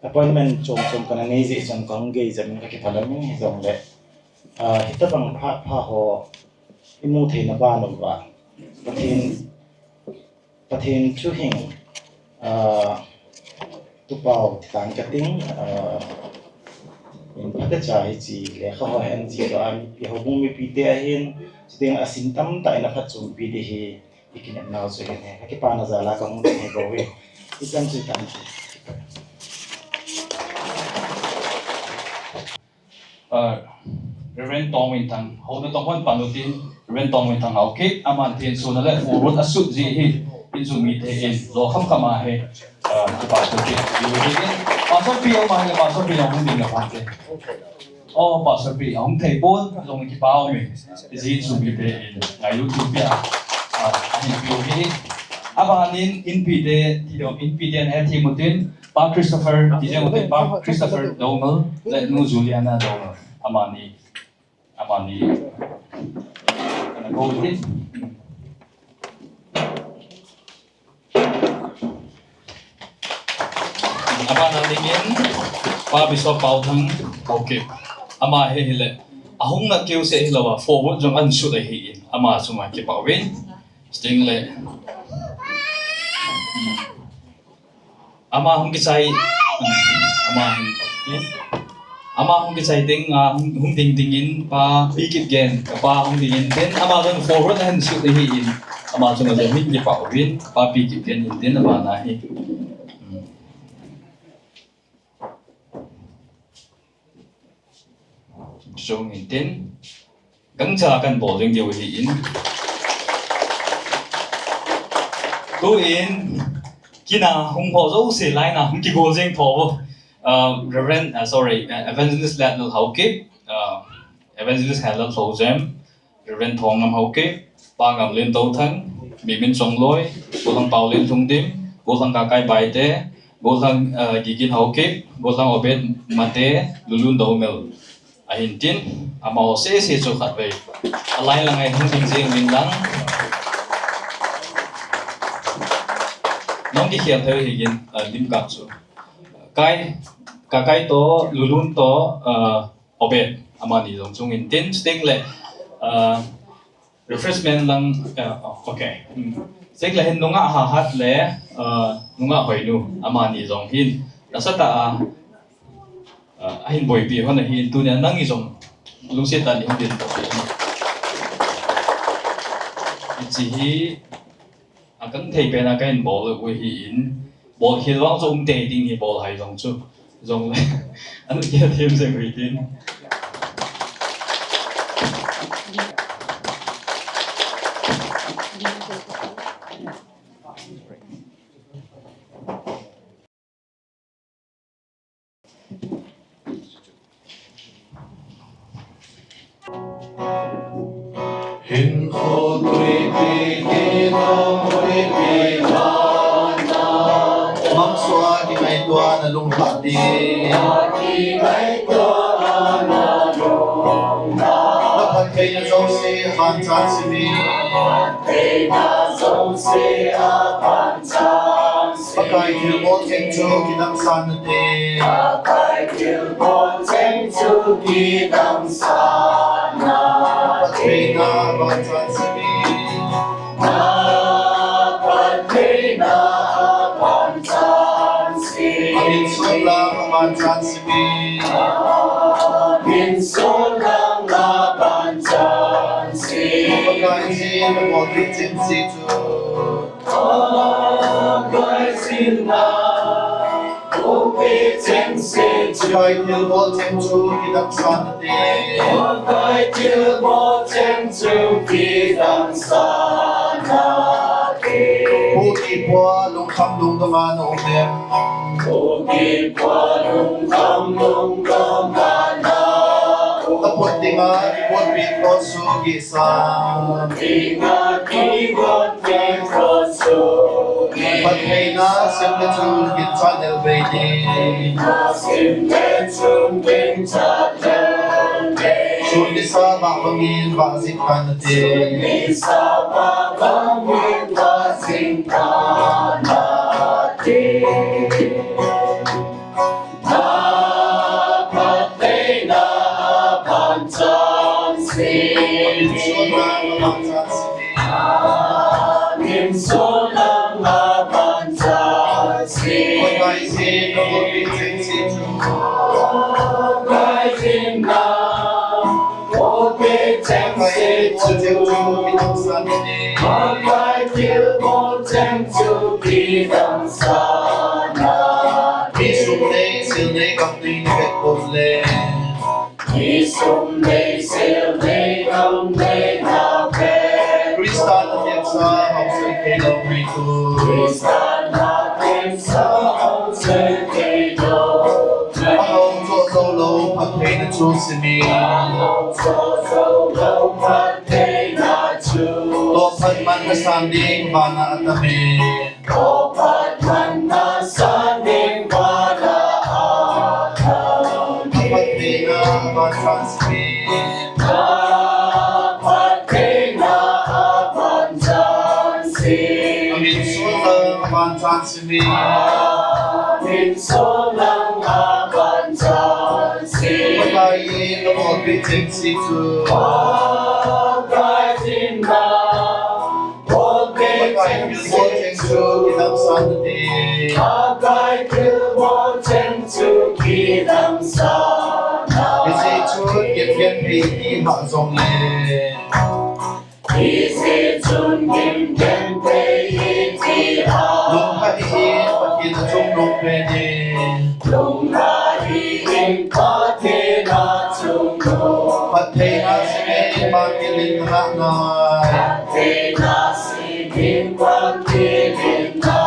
appointment chom kana nei je chon kong ge jam ka ki phalam ni jong le hita bang pha ho imu the na ba no ba pathen chu hing tu pau tang ka ting in phata cha hi chi le kha ho hen ji do ami pi ho bung mi pi te ahin chiteng asin tam ta ina phat chum pi de hi ikin naw so he ki pa na za la ka mu ne go we ikan chi tan Reverend Tong Win Tang, how the Tong Panutin, Reverend Tong Win Tang, okay, Amantin, so the left forward a suit he into meet in Loham Kamahe, Pastor P. Pastor P. My Pastor P. on the party. Oh, Pastor P. on table, long keep out me, is he to meet in YouTube. Abanin in Pide, in Pide and Hetimutin, Pa Christopher, Pa Christopher Doungel, let no Juliana Doungel. Amani, gonna go with it. Amana lingin, pa Bishop Pathen, okay. Ama hele, ahong na kêu se hilawa forward jong an shoot a hin. Ama suma ki pa win, sting le. Ama hong ki sai, ama hong ki sai ting hong ting tingin pa pikit gen pa hong tingin den ama kan forward han shoot a hin. Ama suma le min ki pa win pa pikit gen den ama na hi. So in tin gắng cha kan bo jeng deu hi in tu in kina hung ho zo se lai na hung ki go jeng tho reverend evangelist lat no how ke evangelist hal lo jam reverend thong nam how ke pangam lên tàu thân mình trồng lối cô thằng tàu lên thung tim cô thằng kakai bài té cô thằng gigin hậu kip cô thằng obed mate lulun Doungel ahin tin amao se cho khát về alai là ngày thung tim riêng mình lắng nong ki khiam theo higin lim kap chu kai kakai to lulun to obed amani long chung in tin sting le refreshment lang okay sek la hin nunga ha hat le nunga hoinu amani long hin nasata ahin boy pi hona hin tu ne nangi jong lungse ta ni din to chi hi akan thei pe na kain bol we hin bol hi wang jong te ding hi bol hai jong chu jong le anu kia thêm se we din Hin khô tùy bì kì nông tùy bì na Mắm xoa kì ngay tua na lung hạ đi Kì ngay tua na lung hạ Nó phát kê na dông si hàn chán si mi Kê na dông si hàn chán si Makai thil bó chênh chu kì đăng san na tê Makai thil bó chênh chu kì đăng san na Patheina Pathenin Patheina Pathenin Ahin sulang Pathenin Ahin sulang Pathenin Makai sin na mo kitin si tu Makai sin na Makai thil bó chênh chu kì đăng san na tê Makai thil bó chênh chu kì đăng san na tê Bố kì qua lung khăm lung đâm an ôm em Bố kì qua lung khăm lung đâm an Ta bột tình á đi bột bì bột su kì sang Tình á đi bột bì bột su Patheina sim le chun kin chan el ve ni sim le chun kin chan el ve chun ni sa ma bangin ba zin kan te ni sa ma bangin ba zin kan te Patheina panchan sin Min solang panchan sin Makai sin na mo kitin si tu Makai sin na mo kitin si tu Makai til mo cheng chu ki dang sana Isum nei sil nei kam nei vet pot le Isum nei sil nei kam nei na vet Kristan na hahsa hahsa ahitheilou ritu Kristan na hahsa hahsa ahitheilou Ahong cho zo lo Patheina chu si mi Ahong cho zo lo Patheina chu To phat man na san ding ba na atame To phat man na san ding ba na atame Patheina panchan si mi Patheina panchan si Amin sulang panchan si mi Amin sulang panchan si Makai na mo kitin si tu Makai sin na mo kitin si tu Kidam san na di Makai til mo chen tu kidam san na Isi chun kit kit pi ki ha zong le Isi chun kim kim pe yi ti ha Lung ha hi Patheina chung lung pe ni Lung ha hi Patheina chung lung Patheina si mi ma kilin na na Patheina si mi ma kilin na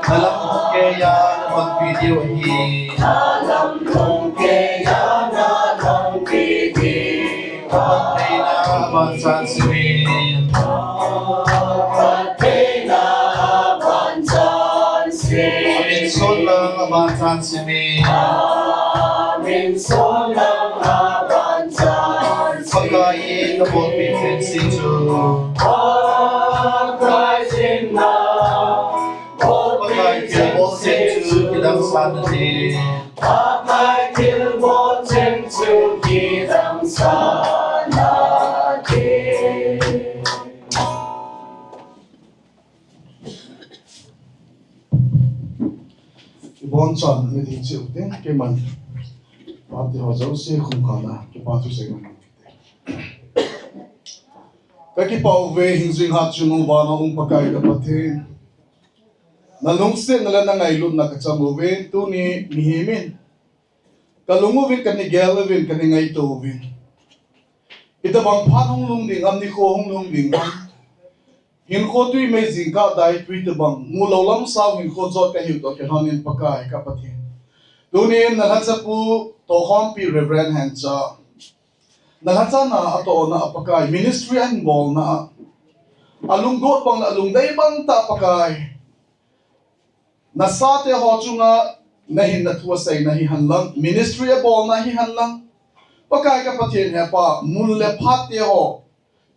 Alam kong kaya na mag video hi Alam kong kaya na mag video Patheina abansan simin phattheina abansan simin amin solang abansan simin amin solang abansan simin MAKAI na bot Pathen situ MAKAI na MAKAI thil bot situ kidang sanati MAKAI thil bot situ kidang sanati Bon chan ni din si utin ke man pati ho jau se khum khana ke patu se man ka ki pau ve hinjing hat chunu bana pakai ka Pathen na lungse na la ngai lut na ka chamu ve tu ni mihemin ka lungu vin ka ni gel vin ka ni ngai to vin ita bang phan hong lung ding am ni ko hong lung ding hin kho tui me jing ka dai tui te bang mu lo lam saw hin kho jot ka hiu to ke hanin pakai ka Pathen tu ni na la chapu to hom pi reverend hancha na la cha na ato na pakai ministry and bol na alung got bang na alung dai bang ta pakai na sa te ho chunga na hin na thua sai na hi hanlang ministry a bol na hi hanlang pakai ka Pathen he pa mun le phat te ho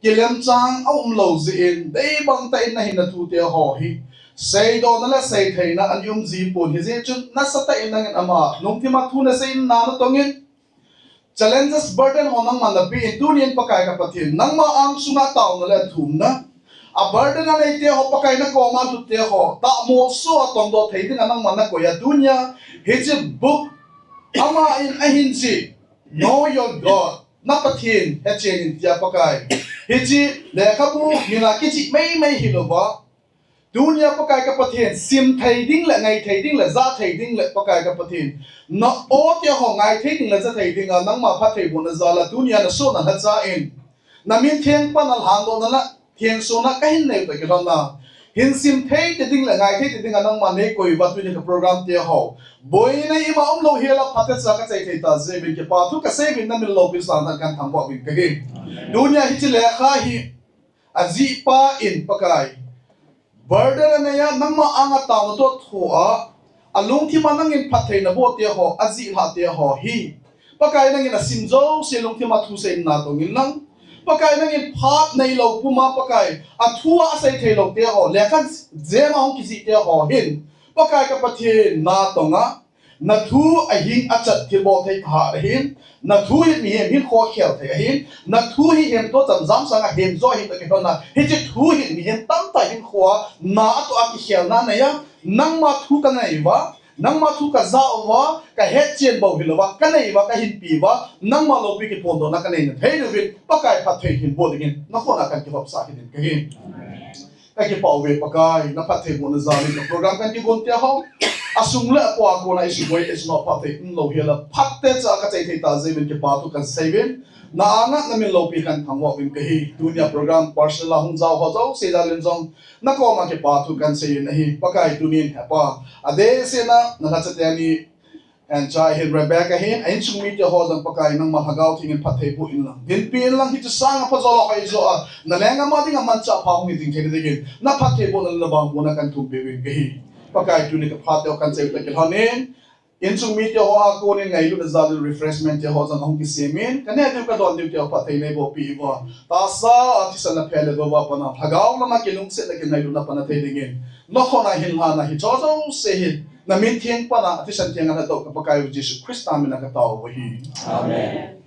kilem chang au lo zi in dei bang ta in na hin na thu te ho hi sei do na la sei thei na an yum ji pon hi je chun na sa ta in na ama nong ti ma thu na sei na na tongin challenges burden on ang manapi in dunian pakai ka Pathen nang ma ang sunga taw na la thum na a burden na nei te ho pakai na ko ma thu te ho ta mo so atong do thei ding anang mana ko ya dunya he je book ama in ahin ji know your God na Pathen HENCHEN in tia pakai he ji le khabu hina ki chi mai hilowa dunia pakai ka Pathen sim thei ding la ngai thei ding la za thei ding la pakai ka Pathen na o te ho ngai thei ding la za thei ding nang ma phat thei bon za la dunia na so na ha cha in na min theng pa na han do na la theng so na ka hin nei ta ke na hin sim thei te ding la ngai thei te ding nang ma nei koi wa tu ni ka program te ho boy na ima lo hela phat cha ka chai thei ta je bin ke pa thu ka se bin na min lo pi sa na kan thang bo bin ka he dunia hi chi le kha hi aji pa in pakai burden na ya nangma anga taw to thua alung thi manang in phattheina bo te ho aji ha te ho hi pakai nang in simjo se lung thi ma thu se na to ngin nang pakai nang in phat nei lo puma pakai athua sai thei lo te ho lekhan je ma hong kisi te ho hin pakai ka Pathen na tonga na thu ahin achat thi bo thei kha hin na thu hi Mihem hin kho khel thei hin na thu hi hem to cham jam sanga hem zo hi ta ke na hi chi thu hi Mihem tam ta hin kho na to a ki khel na ya nang ma thu ka nai wa nang ma thu ka za wa ka hetchen bo hi lo wa ka nei wa ka hin pi wa nang ma lo pi ki phondoh na ka nei na thei lu vin pakai Pathen hin bo dingin na kho na kan ki hop sa hi din ka hin ka ki pau ve pakai na Pathen bo na za ni ka program kan ki gon te ho asung le apwa ko na isi boy is not Pathen lo hela phatte cha ka chai thei ta je min ke pa tu kan savin na anga na min lo pi kan thangwa win ke hi dunia program personal hung jaw ho jaw se da len jong na ko ma ke pa tu kan sei na hi pakai tunin ha pa ade se na na cha te ani and chai hin Rebecca hin ain chung mi te ho jang pakai nang ma hagaw thing Pathen bu in lang din pin lang hi sang pa zo lo kai zo na lenga ma ding man cha pa hung ding thei de na Pathen bu na bang bu na kan tu be win ke hi pakai tu ni ka phat te kan sei ta ke hanin in chung mi te ho a ko ni ngai lu na za refreshment te ho jang hong ki semin kan ne te ka don te Pathen nei bo pi wa ta sa ati sa na phele do ba pa na hagaw na ma ke lung se ta ke ngai lu na pa na thei ding in no khona hin ha na hi cho cho se hin na min thieng pa na ati san thieng na to ka pakai Jesus Christ ta min na ka taw wa hi amen